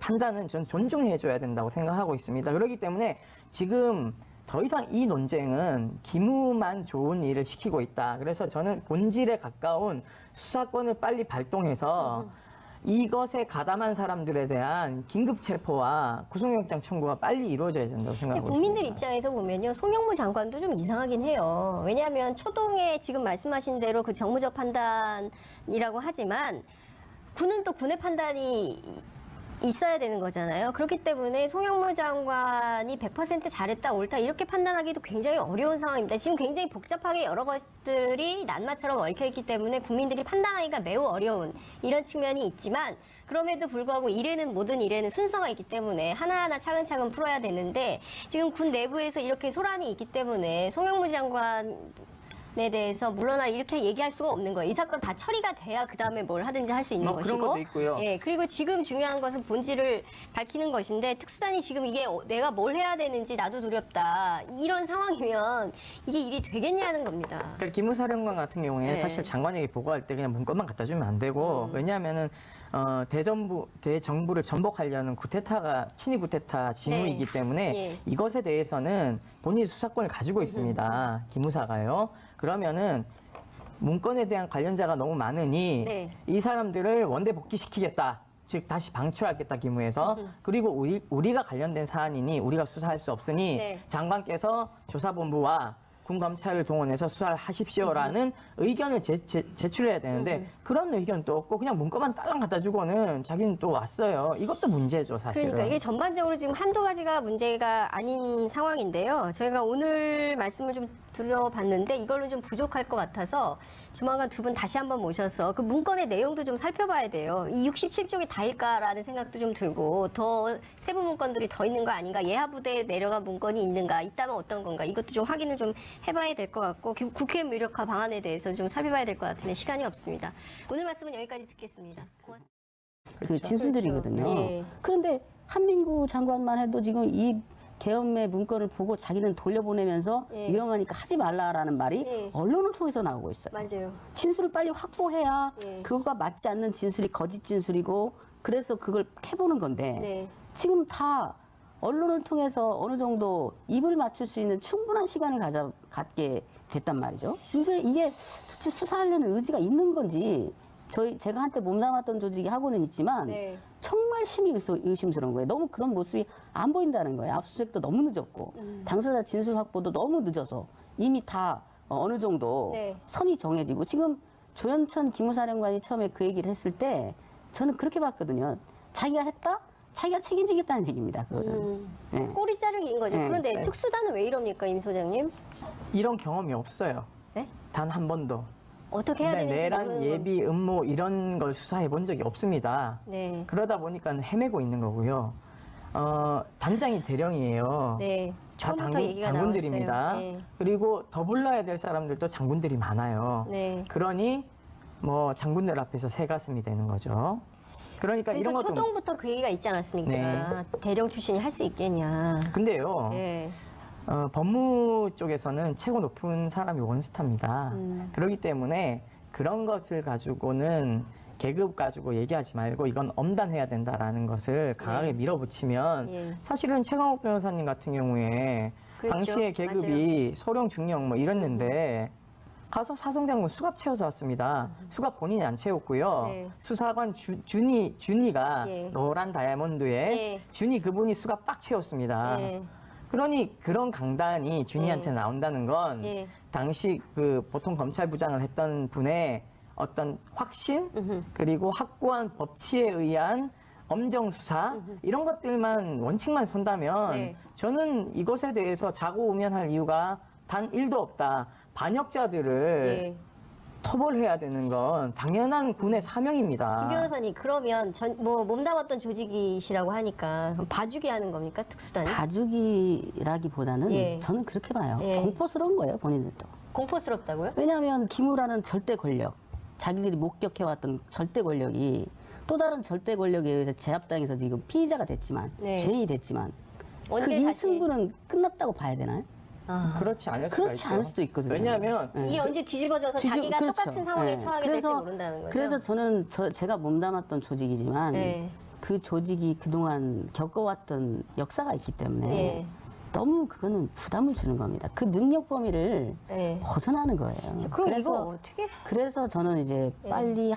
판단은 저는 존중해줘야 된다고 생각하고 있습니다. 그렇기 때문에 지금 더 이상 이 논쟁은 기무만 좋은 일을 시키고 있다. 그래서 저는 본질에 가까운 수사권을 빨리 발동해서 이것에 가담한 사람들에 대한 긴급 체포와 구속영장 청구가 빨리 이루어져야 된다고 생각하고 있습니다. 국민들 입장에서 보면요, 송영무 장관도 좀 이상하긴 해요. 왜냐하면 초동에 지금 말씀하신 대로 그 정무적 판단이라고 하지만 군은 또 군의 판단이 있어야 되는 거잖아요. 그렇기 때문에 송영무 장관이 100% 잘했다 옳다 이렇게 판단하기도 굉장히 어려운 상황입니다. 지금 굉장히 복잡하게 여러 것들이 낱마처럼 얽혀있기 때문에 국민들이 판단하기가 매우 어려운 이런 측면이 있지만 그럼에도 불구하고 모든 일에는 순서가 있기 때문에 하나하나 차근차근 풀어야 되는데 지금 군 내부에서 이렇게 소란이 있기 때문에 송영무 장관 에 대해서 물러날 이렇게 얘기할 수가 없는 거예요. 이 사건 다 처리가 돼야 그 다음에 뭘 하든지 할 수 있는 것이고. 그런 것도 있고요. 예, 그리고 지금 중요한 것은 본질을 밝히는 것인데 특수단이 지금 이게 내가 뭘 해야 되는지 나도 두렵다. 이런 상황이면 이게 일이 되겠냐는 겁니다. 그러니까 기무사령관 같은 경우에 네. 사실 장관에게 보고할 때 그냥 문건만 갖다 주면 안 되고 왜냐하면은 대정부를 전복하려는 친위 구테타 징후이기 네. 때문에 예. 이것에 대해서는 본인이 수사권을 가지고 있습니다. 기무사가요. 그러면은 문건에 대한 관련자가 너무 많으니 네. 이 사람들을 원대 복귀시키겠다. 즉 다시 방출하겠다 기무에서 그리고 우리가 관련된 사안이니 우리가 수사할 수 없으니 네. 장관께서 조사본부와 군 검찰을 동원해서 수사를 하십시오라는 의견을 제출해야 되는데 그런 의견도 없고 그냥 문건만 딸랑 갖다 주고는 자기는 또 왔어요. 이것도 문제죠, 사실은. 그러니까 이게 전반적으로 지금 한두 가지가 문제가 아닌 상황인데요. 저희가 오늘 말씀을 좀 들어봤는데 이걸로 좀 부족할 것 같아서 조만간 두 분 다시 한번 모셔서 그 문건의 내용도 좀 살펴봐야 돼요. 이 67쪽이 다일까라는 생각도 좀 들고 더 세부 문건들이 더 있는 거 아닌가, 예하부대에 내려간 문건이 있는가, 있다면 어떤 건가 이것도 좀 확인을 좀 해봐야 될 것 같고 국회 무력화 방안에 대해서 좀 살펴봐야 될 것 같은데 시간이 없습니다. 오늘 말씀은 여기까지 듣겠습니다. 고맙습니다. 그 진술들이거든요. 그렇죠. 예. 그런데 한민구 장관만 해도 지금 이 계엄의 문건을 보고 자기는 돌려보내면서 예. 위험하니까 하지 말라라는 말이 예. 언론을 통해서 나오고 있어요. 맞아요. 진술을 빨리 확보해야 예. 그거가 맞지 않는 진술이 거짓 진술이고 그래서 그걸 캐보는 건데 네. 지금 다 언론을 통해서 어느 정도 입을 맞출 수 있는 충분한 시간을 갖게 됐단 말이죠. 이게 도대체 수사하려는 의지가 있는 건지 제가 한때 몸담았던 조직이 하고는 있지만 네. 정말 심히 의심스러운 거예요. 너무 그런 모습이 안 보인다는 거예요. 압수수색도 너무 늦었고 당사자 진술 확보도 너무 늦어서 이미 다 어느 정도 네. 선이 정해지고 지금 조현천 기무사령관이 처음에 그 얘기를 했을 때 저는 그렇게 봤거든요. 자기가 했다? 자기가 책임지겠다는 얘기입니다. 그거는. 네. 꼬리 자르기인 거죠. 네. 그런데 네. 특수단은 왜 이럽니까, 임 소장님? 이런 경험이 없어요. 네? 단 한 번도. 어떻게 해야 되는지 내란, 모르는 예비, 음모 이런 걸 수사해 본 적이 없습니다. 네. 그러다 보니까 헤매고 있는 거고요. 단장이 대령이에요. 네. 다 처음부터 얘기가 장군들입니다. 나왔어요. 네. 그리고 더 불러야 될 사람들도 장군들이 많아요. 네. 그러니 뭐 장군들 앞에서 새가슴이 되는 거죠. 그러니까 그래서 이런 것도 초동부터 그 얘기가 있지 않았습니까? 네. 대령 출신이 할 수 있겠냐. 근데요. 네. 법무 쪽에서는 최고 높은 사람이 원스타입니다. 그렇기 때문에 그런 것을 가지고는 계급 가지고 얘기하지 말고 이건 엄단해야 된다라는 것을 강하게 네. 밀어붙이면 예. 사실은 최강욱 변호사님 같은 경우에 그렇죠. 당시에 계급이 소령 중령 뭐 이랬는데 가서 사성장군 수갑 채워서 왔습니다. 수갑 본인이 안 채웠고요. 네. 수사관 준이가 예. 노란 다이아몬드에 예. 준이 그분이 수갑 딱 채웠습니다. 예. 그러니 그런 강단이 준이한테 예. 나온다는 건 예. 당시 그 보통 검찰부장을 했던 분의 어떤 확신 그리고 확고한 법치에 의한 엄정 수사 이런 것들만 원칙만 선다면 네. 저는 이것에 대해서 자고우면할 이유가 단 1도 없다. 반역자들을 예. 처벌해야 되는 건 당연한 군의 사명입니다. 김 변호사님, 그러면 몸담았던 조직이시라고 하니까 그럼 봐주게 하는 겁니까, 특수단이? 가죽이라기보다는 예. 저는 그렇게 봐요. 예. 공포스러운 거예요, 본인들도. 공포스럽다고요? 왜냐하면 기무라는 절대 권력, 자기들이 목격해왔던 절대 권력이 또 다른 절대 권력에 의해서 제압당해서 지금 피의자가 됐지만 네. 죄인이 됐지만 그 언제 이 다시 승부는 끝났다고 봐야 되나요? 그렇지 않을 수가 그렇지 있죠. 않을 수도 있거든요. 왜냐하면 네. 이게 언제 뒤집어져서 자기가 그렇죠. 똑같은 상황에 네. 처하게 될지 모른다는 거죠. 그래서 저는 제가 몸담았던 조직이지만 네. 그 조직이 그동안 겪어왔던 역사가 있기 때문에 네. 너무 그거는 부담을 주는 겁니다. 그 능력 범위를 네. 벗어나는 거예요. 그럼 이거 어떻게? 그래서 저는 이제 네. 빨리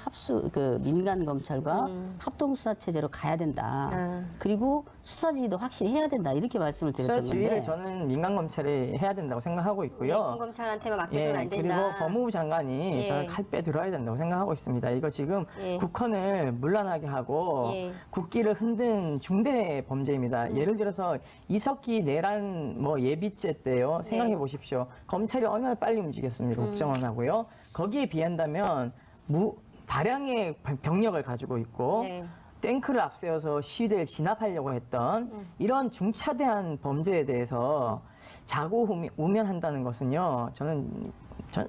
그 민간 검찰과 음. 합동 수사 체제로 가야 된다. 아. 그리고 수사 지휘도 확실히 해야 된다. 이렇게 말씀을 수사 드렸던 지휘를 건데. 저는 민간 검찰이 해야 된다고 생각하고 네, 있고요. 군검찰한테만 맡겨서는 안 된다. 그리고 법무부 장관이 예. 저는 칼 빼들어야 된다고 생각하고 있습니다. 이거 지금 예. 국헌을 문란하게 하고 예. 국기를 흔든 중대 범죄입니다. 예를 들어서 이석기 내란 뭐 예비죄 때요. 생각해 보십시오. 검찰이 얼마나 빨리 움직였습니까? 국정원하고요. 거기에 비한다면 다량의 병력을 가지고 있고 네. 탱크를 앞세워서 시위대를 진압하려고 했던 이런 중차대한 범죄에 대해서 자고우면한다는 것은요, 저는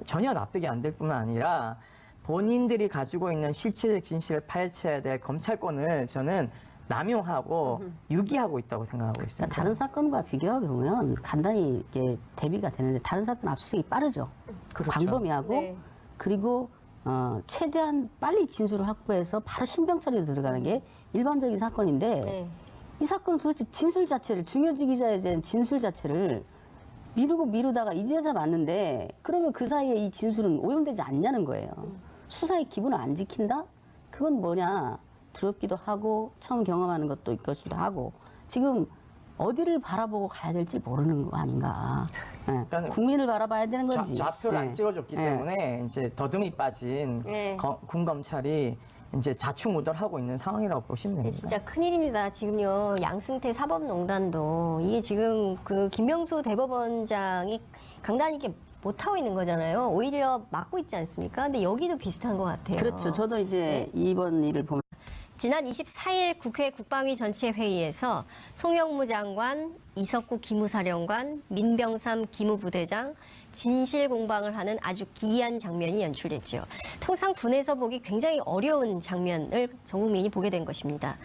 전혀 납득이 안 될 뿐만 아니라 본인들이 가지고 있는 실체적 진실을 파헤쳐야 될 검찰권을 저는 남용하고 유기하고 있다고 생각하고 있습니다. 그러니까 다른 사건과 비교해 보면 간단히 이게 대비가 되는데 다른 사건 압수수색이 빠르죠. 그렇죠. 광범위하고 네. 그리고 최대한 빨리 진술을 확보해서 바로 신병 처리로 들어가는 게 일반적인 사건인데 네. 이 사건은 도대체 진술 자체를 중요지 기자에 대한 진술 자체를 미루다가 이제야 맞는데 그러면 그 사이에 이 진술은 오염되지 않냐는 거예요. 수사의 기본을 안 지킨다? 그건 뭐냐? 두렵기도 하고 처음 경험하는 것도 있기도 하고 지금 어디를 바라보고 가야 될지 모르는 거 아닌가. 예. 그러니까 국민을 바라봐야 되는 건지. 좌표를 예. 안 찍어줬기 예. 때문에 이제 더듬이 빠진 네. 군 검찰이 이제 자충우돌하고 있는 상황이라고 보시면 네, 됩니다. 진짜 큰일입니다. 지금요, 양승태 사법농단도 이게 지금 그 김명수 대법원장이 강단 있게 못하고 있는 거잖아요. 오히려 막고 있지 않습니까? 근데 여기도 비슷한 것 같아요. 그렇죠. 저도 이제 네. 이번 일을 보면 지난 24일 국회 국방위 전체 회의에서 송영무 장관, 이석구 기무사령관, 민병삼 기무부대장 진실 공방을 하는 아주 기이한 장면이 연출됐죠. 통상 군에서 보기 굉장히 어려운 장면을 전 국민이 보게 된 것입니다.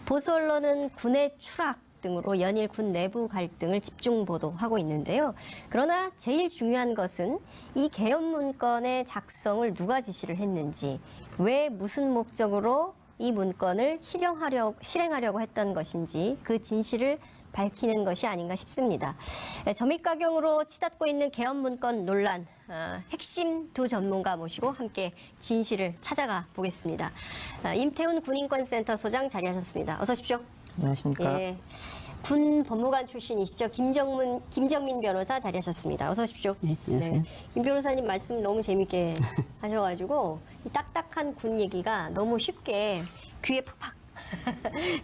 보수 언론은 군의 추락 등으로 연일 군 내부 갈등을 집중 보도하고 있는데요. 그러나 제일 중요한 것은 이 개헌 문건의 작성을 누가 지시를 했는지, 왜 무슨 목적으로 이 문건을 실행하려고 했던 것인지 그 진실을 밝히는 것이 아닌가 싶습니다. 점입가경으로 치닫고 있는 개헌 문건 논란, 핵심 두 전문가 모시고 함께 진실을 찾아가 보겠습니다. 임태훈 군인권센터 소장 자리하셨습니다. 어서 오십시오. 안녕하십니까? 예. 군 법무관 출신이시죠. 김정민 변호사 자리하셨습니다. 어서 오십시오. 네, 안녕하세요. 김 변호사님 말씀 너무 재밌게 하셔가지고 이 딱딱한 군 얘기가 너무 쉽게 귀에 팍팍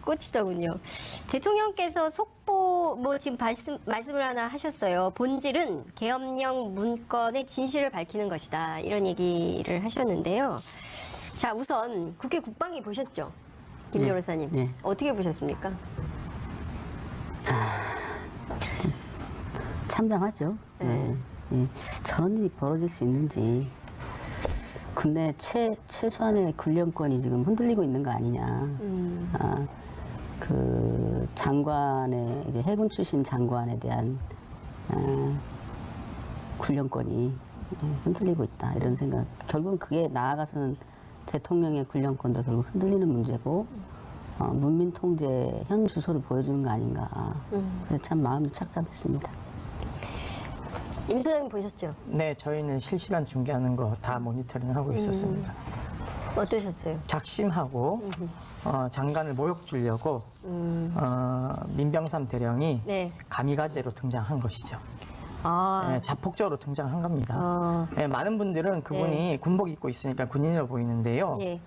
꽂히더군요. 대통령께서 속보 지금 말씀을 하나 하셨어요. 본질은 계엄령 문건의 진실을 밝히는 것이다. 이런 얘기를 하셨는데요. 자, 우선 국회 국방위 보셨죠? 김 네. 변호사님. 네. 어떻게 보셨습니까? 참담하죠. 네. 예. 저런 일이 벌어질 수 있는지 군내 최소한의 군령권이 지금 흔들리고 있는 거 아니냐. 그 장관의 이제 해군 출신 장관에 대한 군령권이 흔들리고 있다 이런 생각. 결국은 그게 나아가서는 대통령의 군령권도 결국 흔들리는 문제고 문민 통제 현 주소를 보여주는 거 아닌가. 그래서 참 마음이 착잡했습니다. 임 소장님 보셨죠? 네, 저희는 실시간 중계하는 거 다 모니터링하고 있었습니다. 어떠셨어요? 작심하고 장관을 모욕 주려고 민병삼 대령이 네. 가미가제로 등장한 것이죠. 아, 네, 자폭적으로 등장한 겁니다. 아, 네, 많은 분들은 그분이 군복 입고 있으니까 군인으로 보이는데요. 예.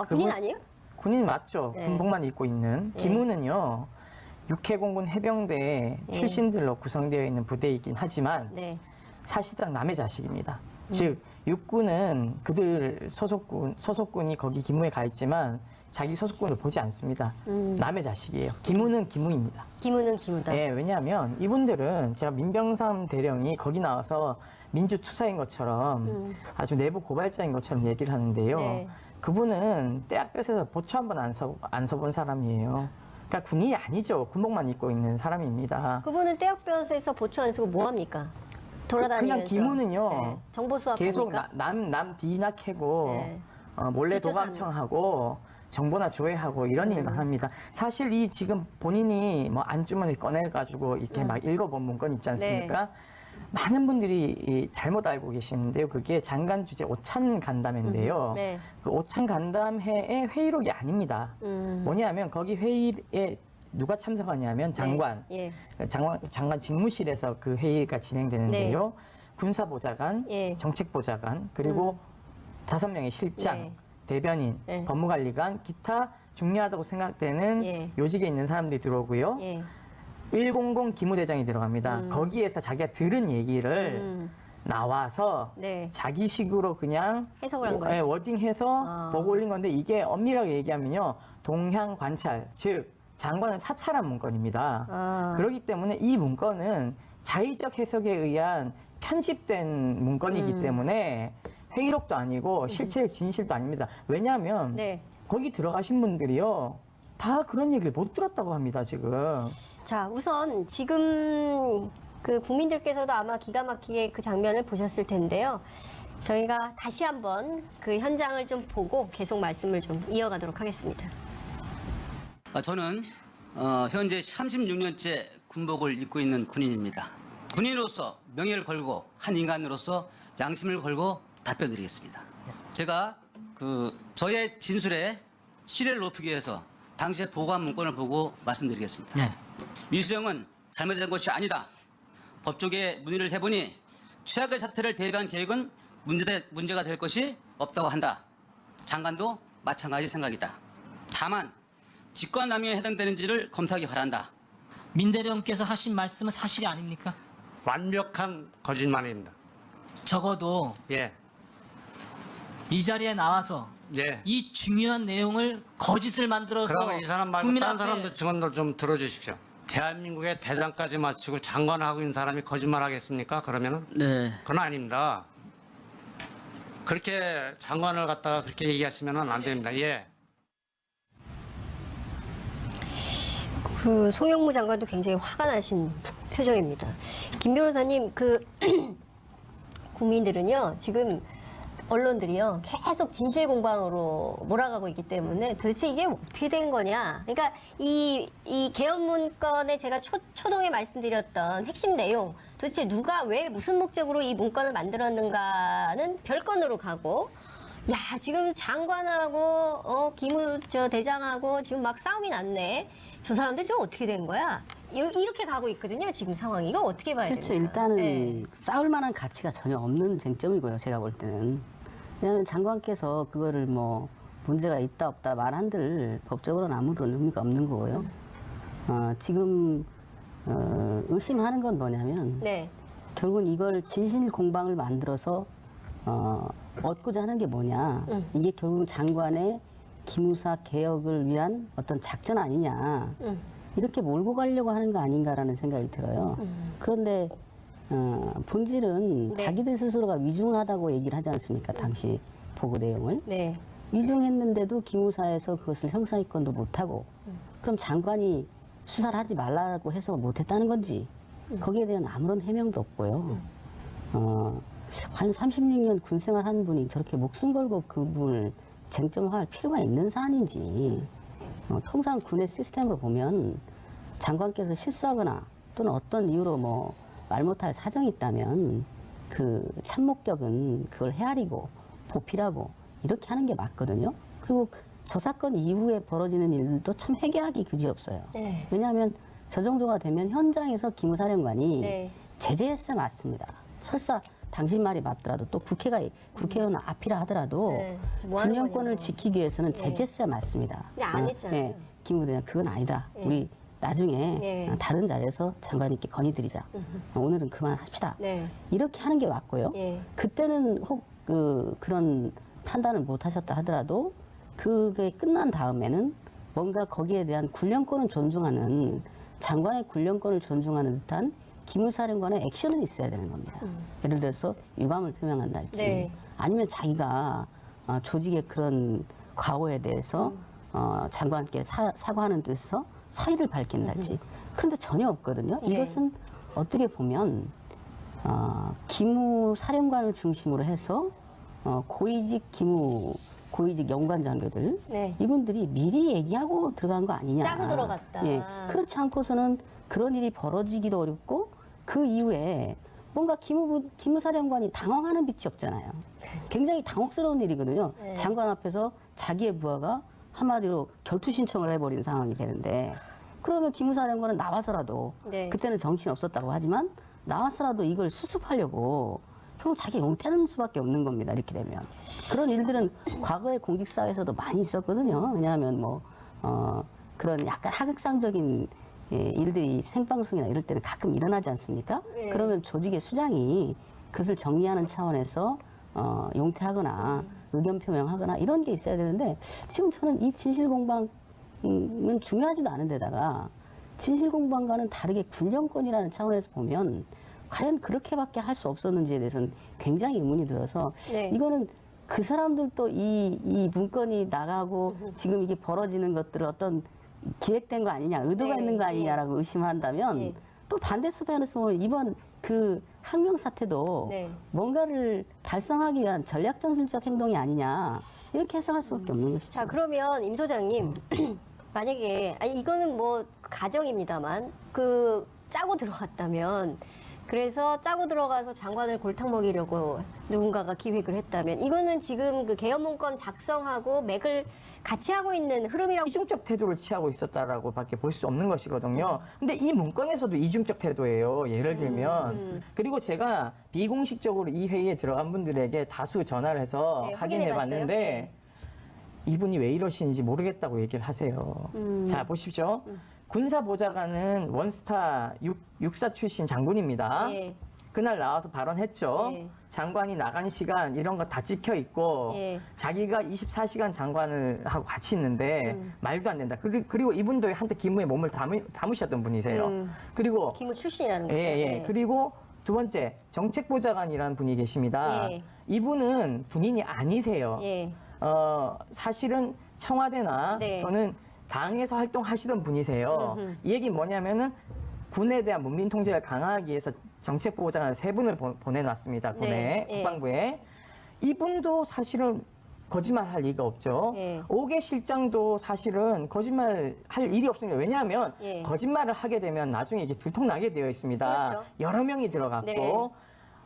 군인 그분- 아니에요? 군인 맞죠? 네. 군복만 입고 있는. 네. 기무는요. 육해공군 해병대 네. 출신들로 구성되어 있는 부대이긴 하지만 네. 사실상 남의 자식입니다. 즉 육군은 그들 소속군이 거기 기무에 가 있지만 자기 소속군을 보지 않습니다. 남의 자식이에요. 기무는 기무입니다. 기무는 기무다. 예, 왜냐하면 이분들은 제가 민병삼 대령이 거기 나와서 민주투사인 것처럼 아주 내부 고발자인 것처럼 얘기를 하는데요. 네. 그분은 떼약볕에서 보초 한 번 안 서본 사람이에요. 그러니까 군인이 아니죠. 군복만 입고 있는 사람입니다. 그분은 떼역볕에서 보초 안 쓰고 뭐 합니까? 돌아다니면서. 그냥 기무는요. 네. 정보 수합 계속 합니까? 남 뒤나 캐고 네. 몰래 뒷조사하는. 도감청하고 정보나 조회하고 이런 일만 합니다. 사실 이 지금 본인이 뭐 안주머니 꺼내가지고 이렇게 막 읽어본 문건 있지 않습니까? 많은 분들이 잘못 알고 계시는데요. 그게 장관 주재 오찬 간담회인데요. 네. 그 오찬 간담회의 회의록이 아닙니다. 뭐냐면 거기 회의에 누가 참석하냐면 장관, 예. 장관 직무실에서 그 회의가 진행되는데요. 군사보좌관, 예. 정책보좌관, 그리고 5명의 실장, 예. 대변인, 예. 법무관리관, 기타 중요하다고 생각되는 예. 요직에 있는 사람들이 들어오고요. 예. 100 기무대장이 들어갑니다. 거기에서 자기가 들은 얘기를 나와서 네. 자기식으로 그냥 해석을 한 거예요? 워딩해서 보고 올린 건데 이게 엄밀하게 얘기하면요. 동향 관찰, 즉 장관을 사찰한 문건입니다. 아. 그렇기 때문에 이 문건은 자의적 해석에 의한 편집된 문건이기 때문에 회의록도 아니고 실체적 진실도 아닙니다. 왜냐하면 네. 거기 들어가신 분들이요. 다 그런 얘기를 못 들었다고 합니다, 지금. 자, 우선 지금 그 국민들께서도 아마 기가 막히게 그 장면을 보셨을 텐데요. 저희가 다시 한번 그 현장을 좀 보고 계속 말씀을 좀 이어가도록 하겠습니다. 저는 현재 36년째 군복을 입고 있는 군인입니다. 군인으로서 명예를 걸고 한 인간으로서 양심을 걸고 답변드리겠습니다. 제가 저의 진술에 신뢰를 높이기 위해서 당시에 보고한 문건을 보고 말씀드리겠습니다. 네. 이수영은 잘못된 것이 아니다. 법조계 문의를 해보니 최악의 사태를 대비한 계획은 문제가 될 것이 없다고 한다. 장관도 마찬가지 생각이다. 다만 직권남용에 해당되는지를 검토하기 바란다. 민 대령께서 하신 말씀은 사실이 아닙니까? 완벽한 거짓말입니다. 적어도 예, 이 자리에 나와서 예. 이 중요한 내용을 거짓을 만들어서 그러면 이 사람 말고 국민 다른 앞에 사람들 증언들 좀 들어주십시오. 대한민국의 대장까지 마치고 장관을 하고 있는 사람이 거짓말 하겠습니까? 그러면은 네. 그건 아닙니다. 그렇게 장관을 갖다가 그렇게 얘기하시면은 안 됩니다. 예. 그 송영무 장관도 굉장히 화가 나신 표정입니다. 김 변호사님, 그 국민들은요 지금 언론들이요 계속 진실 공방으로 몰아가고 있기 때문에 도대체 이게 어떻게 된 거냐. 그러니까 이 개헌 문건에 제가 초동에 말씀드렸던 핵심 내용, 도대체 누가 왜 무슨 목적으로 이 문건을 만들었는가는 별건으로 가고, 야 지금 장관하고 기무 대장하고 지금 막 싸움이 났네. 저 사람들 좀 어떻게 된 거야? 이렇게 가고 있거든요. 지금 상황이. 이거 어떻게 봐야 됩니까? 실제 일단은 네. 싸울 만한 가치가 전혀 없는 쟁점이고요. 제가 볼 때는. 왜냐하면 장관께서 그거를 뭐 문제가 있다 없다 말한들 법적으로는 아무런 의미가 없는 거고요. 지금 의심하는 건 뭐냐면 네. 결국은 이걸 진실 공방을 만들어서 얻고자 하는 게 뭐냐. 이게 결국 장관의 기무사 개혁을 위한 어떤 작전 아니냐. 이렇게 몰고 가려고 하는 거 아닌가라는 생각이 들어요. 그런데 본질은 네. 자기들 스스로가 위중하다고 얘기를 하지 않습니까? 당시 보고 내용을. 네. 위중했는데도 기무사에서 그것을 형사입건도 못하고 그럼 장관이 수사를 하지 말라고 해서 못했다는 건지 거기에 대한 아무런 해명도 없고요. 한 36년 군 생활한 분이 저렇게 목숨 걸고 그분을 쟁점화할 필요가 있는 사안인지 통상 군의 시스템으로 보면 장관께서 실수하거나 또는 어떤 이유로 뭐 말 못할 사정이 있다면 그 참목격은 그걸 헤아리고 보필하고 이렇게 하는 게 맞거든요. 그리고 저 사건 이후에 벌어지는 일들도 참 회개하기 그지없어요. 네. 왜냐하면 저 정도가 되면 현장에서 기무사령관이 네. 제재했어야 맞습니다. 설사 당신 말이 맞더라도 또 국회의원 앞이라 하더라도 네. 뭐 하는 군령권을 거냐고. 지키기 위해서는 네. 제재했어야 맞습니다. 근데 안 했잖아요. 네. 김부대장 그건 아니다. 네. 우리 나중에 네. 다른 자리에서 장관님께 건의드리자. 오늘은 그만합시다. 네. 이렇게 하는 게 맞고요. 예. 그때는 혹 그런 판단을 못 하셨다 하더라도 그게 끝난 다음에는 뭔가 거기에 대한 군령권을 존중하는 장관의 군령권을 존중하는 듯한 기무사령관의 액션은 있어야 되는 겁니다. 예를 들어서 유감을 표명한달지 네. 아니면 자기가 조직의 그런 과오에 대해서 장관께 사과하는 뜻에서 사의를 밝힌달지. 그런데 전혀 없거든요. 네. 이것은 어떻게 보면 기무사령관을 중심으로 해서 고위직 연관 장교들 네. 이분들이 미리 얘기하고 들어간 거 아니냐. 짜고 들어갔다. 예, 그렇지 않고서는 그런 일이 벌어지기도 어렵고 그 이후에 뭔가 기무사령관이 당황하는 빛이 없잖아요. 굉장히 당혹스러운 일이거든요. 네. 장관 앞에서 자기의 부하가 한마디로 결투 신청을 해버린 상황이 되는데 그러면 기무사령관은 나와서라도 네. 그때는 정신 없었다고 하지만 나와서라도 이걸 수습하려고 결국 자기 용퇴하는 수밖에 없는 겁니다. 이렇게 되면 그런 일들은 과거의 공직사회에서도 많이 있었거든요. 왜냐하면 그런 약간 하극상적인 일들이 생방송이나 이럴 때는 가끔 일어나지 않습니까? 네. 그러면 조직의 수장이 그것을 정리하는 차원에서 용퇴하거나 의견 표명하거나 이런 게 있어야 되는데 지금 저는 이 진실공방은 중요하지도 않은 데다가 진실공방과는 다르게 군령권이라는 차원에서 보면 과연 그렇게밖에 할 수 없었는지에 대해서는 굉장히 의문이 들어서 네. 이거는 그 사람들도 이 문건이 나가고 지금 이게 벌어지는 것들을 어떤 기획된 거 아니냐, 의도가 네, 있는 거 아니냐라고 의심한다면 네. 또 반대 수반에서 보면 이번 그 항명 사태도 네. 뭔가를 달성하기 위한 전략전술적 행동이 아니냐 이렇게 해석할 수밖에 없는 것이죠. 자, 그러면 임 소장님, 만약에, 이거는 뭐 가정입니다만, 짜고 들어갔다면, 그래서 짜고 들어가서 장관을 골탕 먹이려고 누군가가 기획을 했다면, 이거는 지금 그 개헌문건 작성하고 맥을 같이 하고 있는 흐름이라고. 이중적 태도를 취하고 있었다라고 밖에 볼 수 없는 것이거든요. 근데 이 문건에서도 이중적 태도예요. 예를 들면. 그리고 제가 비공식적으로 이 회의에 들어간 분들에게 다수 전화를 해서 네, 확인해 확인해봤어요. 봤는데 네. 이분이 왜 이러시는지 모르겠다고 얘기를 하세요. 자, 보십시오. 군사보좌관은 원스타 육사 출신 장군입니다. 예. 그날 나와서 발언했죠. 예. 장관이 나간 시간 이런 거 다 찍혀 있고 예. 자기가 24시간 장관을 하고 같이 있는데 말도 안 된다. 그리고 이분도 한때 기무에 몸을 담으셨던 분이세요. 그리고 기무 출신이라는 거죠. 예. 그리고 두 번째 정책보좌관이라는 분이 계십니다. 예. 이분은 군인이 아니세요. 예. 사실은 청와대나 네. 또는 당에서 활동하시던 분이세요. 이 얘기는 뭐냐면은 군에 대한 문민 통제를 강화하기 위해서 정책보좌관 3분을 보내놨습니다. 군에, 네, 예. 국방부에. 이분도 사실은 거짓말 할 리가 없죠. 예. 5개 실장도 사실은 거짓말 할 일이 없습니다. 왜냐하면 예. 거짓말을 하게 되면 나중에 이게 들통나게 되어 있습니다. 그렇죠. 여러 명이 들어갔고 네.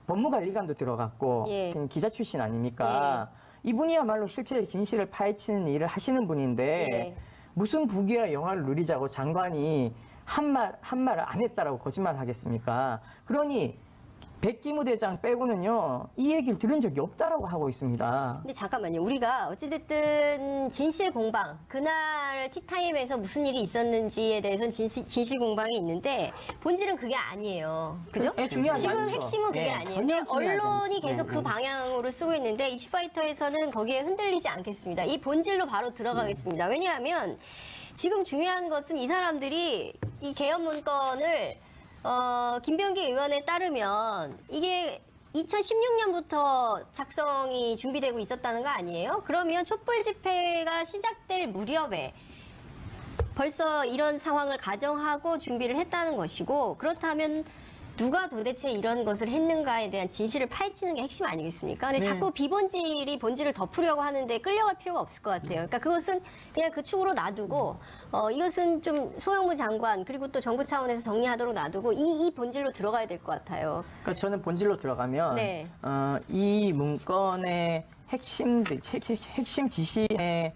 법무관리관도 들어갔고 예. 기자 출신 아닙니까? 이분이야말로 실제 진실을 파헤치는 일을 하시는 분인데 예. 무슨 부귀와 영화를 누리자고 장관이 한 말을 안 했다라고 거짓말을 하겠습니까? 그러니 백기무대장 빼고는요 이 얘기를 들은 적이 없다라고 하고 있습니다. 근데 잠깐만요. 우리가 어찌됐든 진실 공방, 그날 티타임에서 무슨 일이 있었는지에 대해서는 진실 공방이 있는데 본질은 그게 아니에요. 그죠? 예, 중요하지 지금 않죠. 핵심은 그게 예, 아니에요. 전혀 근데 중요하지 언론이 않죠. 계속 그 방향으로 쓰고 있는데 이슈파이터에서는 거기에 흔들리지 않겠습니다. 이 본질로 바로 들어가겠습니다. 왜냐하면 지금 중요한 것은 이 사람들이 이 개헌 문건을 김병기 의원에 따르면 이게 2016년부터 작성이 준비되고 있었다는 거 아니에요? 그러면 촛불 집회가 시작될 무렵에 벌써 이런 상황을 가정하고 준비를 했다는 것이고, 그렇다면 누가 도대체 이런 것을 했는가에 대한 진실을 파헤치는 게 핵심 아니겠습니까? 근데 자꾸 비본질이 본질을 덮으려고 하는데 끌려갈 필요가 없을 것 같아요. 그러니까 그것은 그냥 그 축으로 놔두고 이것은 좀 송영무 장관 그리고 또 정부 차원에서 정리하도록 놔두고 이 본질로 들어가야 될 것 같아요. 그러니까 저는 본질로 들어가면 네. 이 문건의 핵심 지시의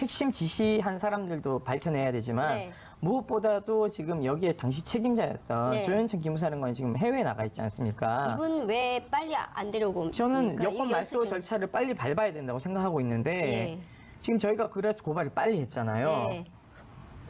핵심 지시한 사람들도 밝혀내야 되지만 네. 무엇보다도 지금 여기에 당시 책임자였던 네. 조현천 기무사령관이 지금 해외에 나가 있지 않습니까? 이분 왜 빨리 안 데려고 저는 옵니까? 여권 이 말소 영수증. 절차를 빨리 밟아야 된다고 생각하고 있는데 예. 지금 저희가 그래서 고발을 빨리 했잖아요. 네.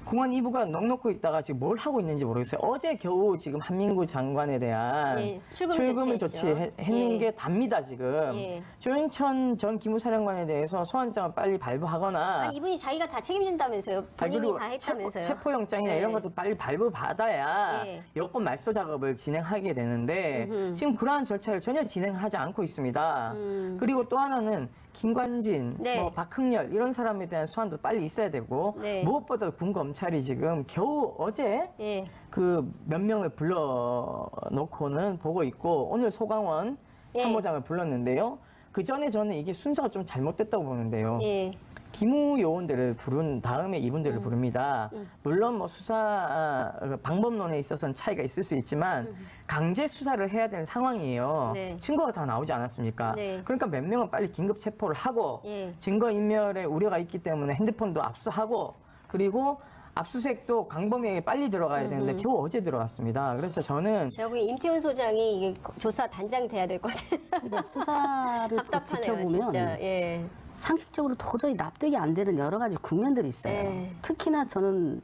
공안 2부가 넉넉히 있다가 지금 뭘 하고 있는지 모르겠어요. 어제 겨우 지금 한민구 장관에 대한 예, 출금 출금을 조치했죠. 조치했는 예. 게 답니다, 지금. 예. 조영천 전 기무사령관에 대해서 소환장을 빨리 발부하거나 아, 이분이 자기가 다 책임진다면서요. 본인이 그리고 다 했다면서요. 체포영장이나 네. 이런 것도 빨리 발부받아야 네. 여권 말소 작업을 진행하게 되는데 지금 그러한 절차를 전혀 진행하지 않고 있습니다. 그리고 또 하나는 김관진, 네. 뭐 박흥렬 이런 사람에 대한 소환도 빨리 있어야 되고 네. 무엇보다 군 검찰이 지금 겨우 어제 예. 그 몇 명을 불러놓고는 보고 있고 오늘 소강원 예. 참모장을 불렀는데요. 그 전에 저는 이게 순서가 좀 잘못됐다고 보는데요. 예. 기무 요원들을 부른 다음에 이분들을 부릅니다. 물론 뭐 수사 방법론에 있어서는 차이가 있을 수 있지만 강제 수사를 해야 되는 상황이에요. 네. 증거가 다 나오지 않았습니까? 네. 그러니까 몇 명은 빨리 긴급 체포를 하고 예. 증거 인멸에 우려가 있기 때문에 핸드폰도 압수하고 그리고 압수수색도 강범위에 빨리 들어가야 되는데 겨우 어제 들어갔습니다. 그래서 저는 제가 보기엔 임태훈 소장이 이게 조사 단장 돼야 될 것 같아요. 그러니까 수사를 답답하네요, 지켜보면 진짜. 예. 상식적으로 도저히 납득이 안 되는 여러 가지 국면들이 있어요. 네. 특히나 저는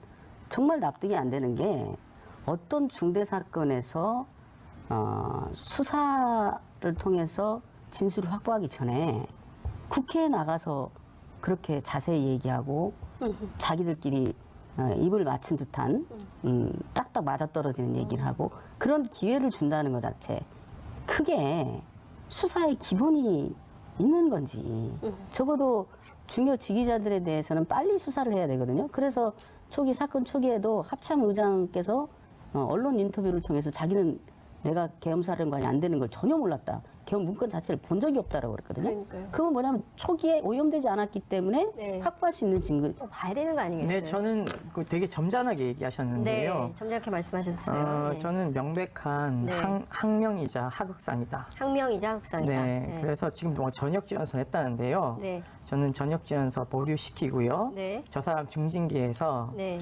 정말 납득이 안 되는 게 어떤 중대 사건에서 수사를 통해서 진술을 확보하기 전에 국회에 나가서 그렇게 자세히 얘기하고 자기들끼리 입을 맞춘 듯한 딱딱 맞아떨어지는 얘기를 하고 그런 기회를 준다는 것 자체 그게 수사의 기본이 있는 건지 적어도 중요 지휘자들에 대해서는 빨리 수사를 해야 되거든요. 그래서 사건 초기에도 합참 의장께서 언론 인터뷰를 통해서 자기는 내가 계엄사령관이 안 되는 걸 전혀 몰랐다. 계엄 문건 자체를 본 적이 없다라고 그랬거든요. 그러니까요. 그건 뭐냐면 초기에 오염되지 않았기 때문에 네. 확보할 수 있는 증거. 봐야 되는 거 아니겠어요? 네, 저는 그 되게 점잖하게 얘기하셨는데요. 네, 점잖게 말씀하셨어요. 네. 저는 명백한 네. 항명이자 하극상이다. 항명이자 흑상이다. 네, 그래서 지금 뭐 전역 지원서 냈다는데요. 네. 저는 전역 지원서 보류시키고요. 네. 저 사람 중징계해서 네.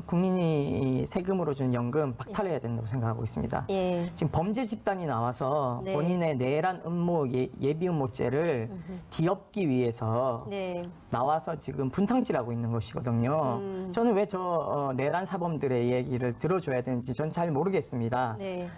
국민이 세금으로 준 연금 박탈해야 된다고 생각하고 있습니다. 예. 지금 범죄 집단이 나와서 네. 본인의 내란 음모 예비 음모죄를 뒤엎기 위해서 네. 나와서 지금 분탕질하고 있는 것이거든요. 저는 왜 저 내란 사범들의 얘기를 들어줘야 되는지 전 잘 모르겠습니다. 네.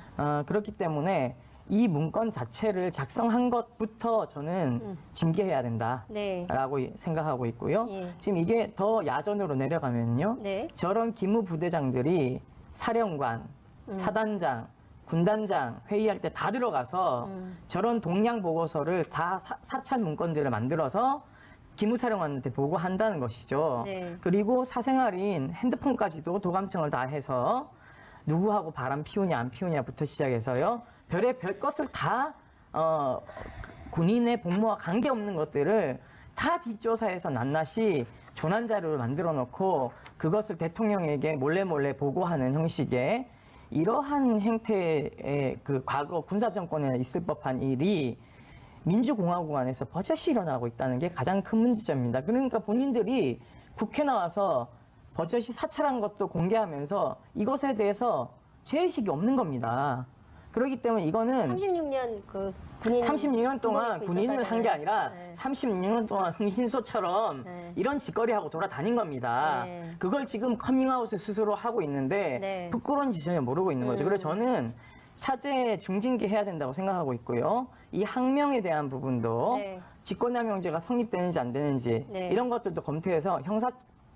그렇기 때문에 이 문건 자체를 작성한 것부터 저는 징계해야 네. 된다라고 생각하고 있고요. 예. 지금 이게 더 야전으로 내려가면요. 네. 저런 기무부대장들이 사령관, 사단장, 군단장 회의할 때 다 들어가서 저런 동향 보고서를 다 사찰 문건들을 만들어서 기무사령관한테 보고한다는 것이죠. 네. 그리고 사생활인 핸드폰까지도 도감청을 다 해서 누구하고 바람 피우냐 안 피우냐부터 시작해서요. 별의 별 것을 다 군인의 복무와 관계없는 것들을 다 뒷조사해서 낱낱이 조난 자료를 만들어 놓고 그것을 대통령에게 몰래 보고하는 형식의 이러한 행태의 그 과거 군사정권에 있을 법한 일이 민주공화국 안에서 버젓이 일어나고 있다는 게 가장 큰 문제점입니다. 그러니까 본인들이 국회 나와서 버젓이 사찰한 것도 공개하면서 이것에 대해서 죄의식이 없는 겁니다. 그렇기 때문에 이거는 36년 그 군인 36년 동안 군복을 입고 군인을 한 게 아니라 네. 36년 동안 흥신소처럼 네. 이런 짓거리하고 돌아다닌 겁니다. 네. 그걸 지금 커밍아웃을 스스로 하고 있는데 네. 부끄러운지 전혀 모르고 있는 거죠. 그래서 저는 차제 중징계 해야 된다고 생각하고 있고요. 이 항명에 대한 부분도 네. 직권남용죄가 성립되는지 안 되는지 네. 이런 것들도 검토해서 형사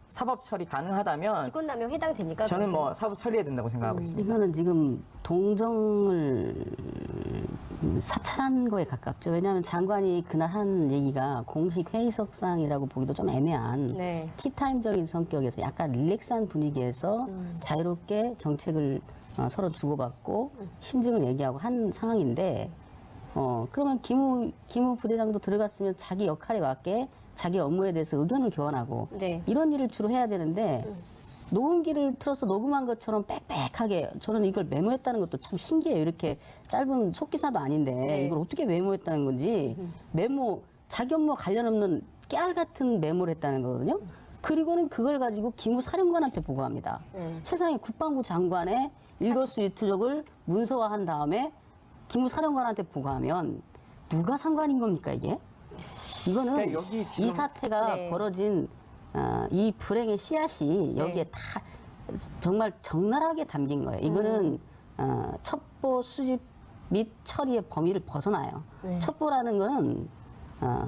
사법 처리 가능하다면 직권남용 해당됩니까? 저는 뭐 사법 처리해야 된다고 생각하고 있습니다. 이거는 지금 동정을 사찰한 거에 가깝죠. 왜냐하면 장관이 그날 한 얘기가 공식 회의석상이라고 보기도 좀 애매한 네. 티타임적인 성격에서 약간 릴렉스한 분위기에서 자유롭게 정책을 서로 주고받고 심증을 얘기하고 한 상황인데 그러면 기무 부대장도 들어갔으면 자기 역할에 맞게 자기 업무에 대해서 의견을 교환하고 네. 이런 일을 주로 해야 되는데 녹음기를 틀어서 녹음한 것처럼 빽빽하게 저는 이걸 메모했다는 것도 참 신기해요. 이렇게 짧은 속기사도 아닌데 네. 이걸 어떻게 메모했다는 건지 자기 업무와 관련 없는 깨알 같은 메모를 했다는 거거든요. 그리고는 그걸 가지고 기무사령관한테 보고합니다. 네. 세상에 국방부 장관의 일거수일투족을 문서화한 다음에 기무사령관한테 보고하면 누가 상관인 겁니까 이게? 이거는 그러니까 여기 지금 이 사태가 네. 벌어진 이 불행의 씨앗이 여기에 네. 다 정말 적나라하게 담긴 거예요. 이거는 첩보 수집 및 처리의 범위를 벗어나요. 네. 첩보라는 거는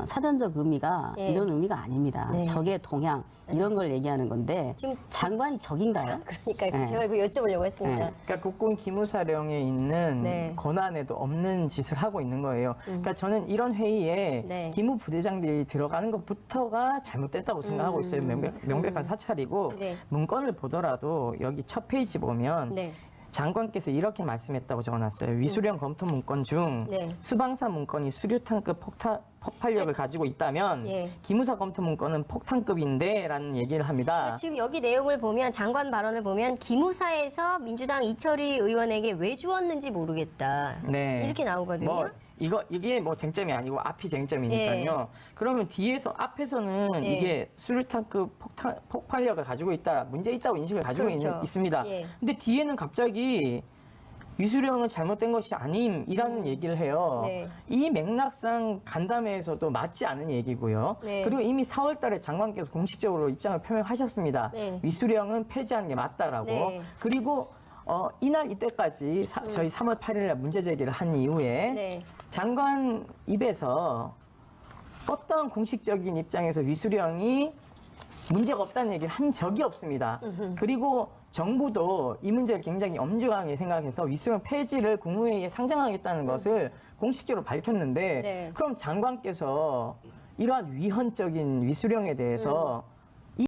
사전적 의미가 네. 이런 의미가 아닙니다. 네. 적의 동향 이런 걸 얘기하는 건데 지금 장관이 적인가요? 그러니까 네. 제가 이거 여쭤보려고 했습니다. 네. 그러니까 국군 기무사령에 있는 네. 권한에도 없는 짓을 하고 있는 거예요. 그러니까 저는 이런 회의에 네. 기무부대장들이 들어가는 것부터가 잘못됐다고 생각하고 있어요. 명백한 사찰이고 네. 문건을 보더라도 여기 첫 페이지 보면 네. 장관께서 이렇게 말씀했다고 적어놨어요. 위수령 검토 문건 중 네. 수방사 문건이 수류탄급 폭발력을 가지고 있다면 예. 기무사 검토 문건은 폭탄급인데 라는 얘기를 합니다. 지금 여기 내용을 보면 장관 발언을 보면 기무사에서 민주당 이철희 의원에게 왜 주었는지 모르겠다. 네. 이렇게 나오거든요. 이게 뭐 쟁점이 아니고 앞이 쟁점이니까요. 그러면 뒤에서 앞에서는 예. 이게 수류탄급 폭발력을 가지고 있다, 문제 있다고 인식을 가지고 그렇죠. 있습니다. 예. 근데 뒤에는 갑자기 위수령은 잘못된 것이 아님이라는 얘기를 해요. 네. 이 맥락상 간담회에서도 맞지 않은 얘기고요. 네. 그리고 이미 4월 달에 장관께서 공식적으로 입장을 표명하셨습니다. 네. 위수령은 폐지하는 게 맞다라고. 네. 그리고 이날 이때까지 저희 3월 8일 날 문제 제기를 한 이후에 네. 장관 입에서 어떤 공식적인 입장에서 위수령이 문제가 없다는 얘기를 한 적이 없습니다. 그리고 정부도 이 문제를 굉장히 엄중하게 생각해서 위수령 폐지를 국무회의에 상정하겠다는 것을 공식적으로 밝혔는데 네. 그럼 장관께서 이러한 위헌적인 위수령에 대해서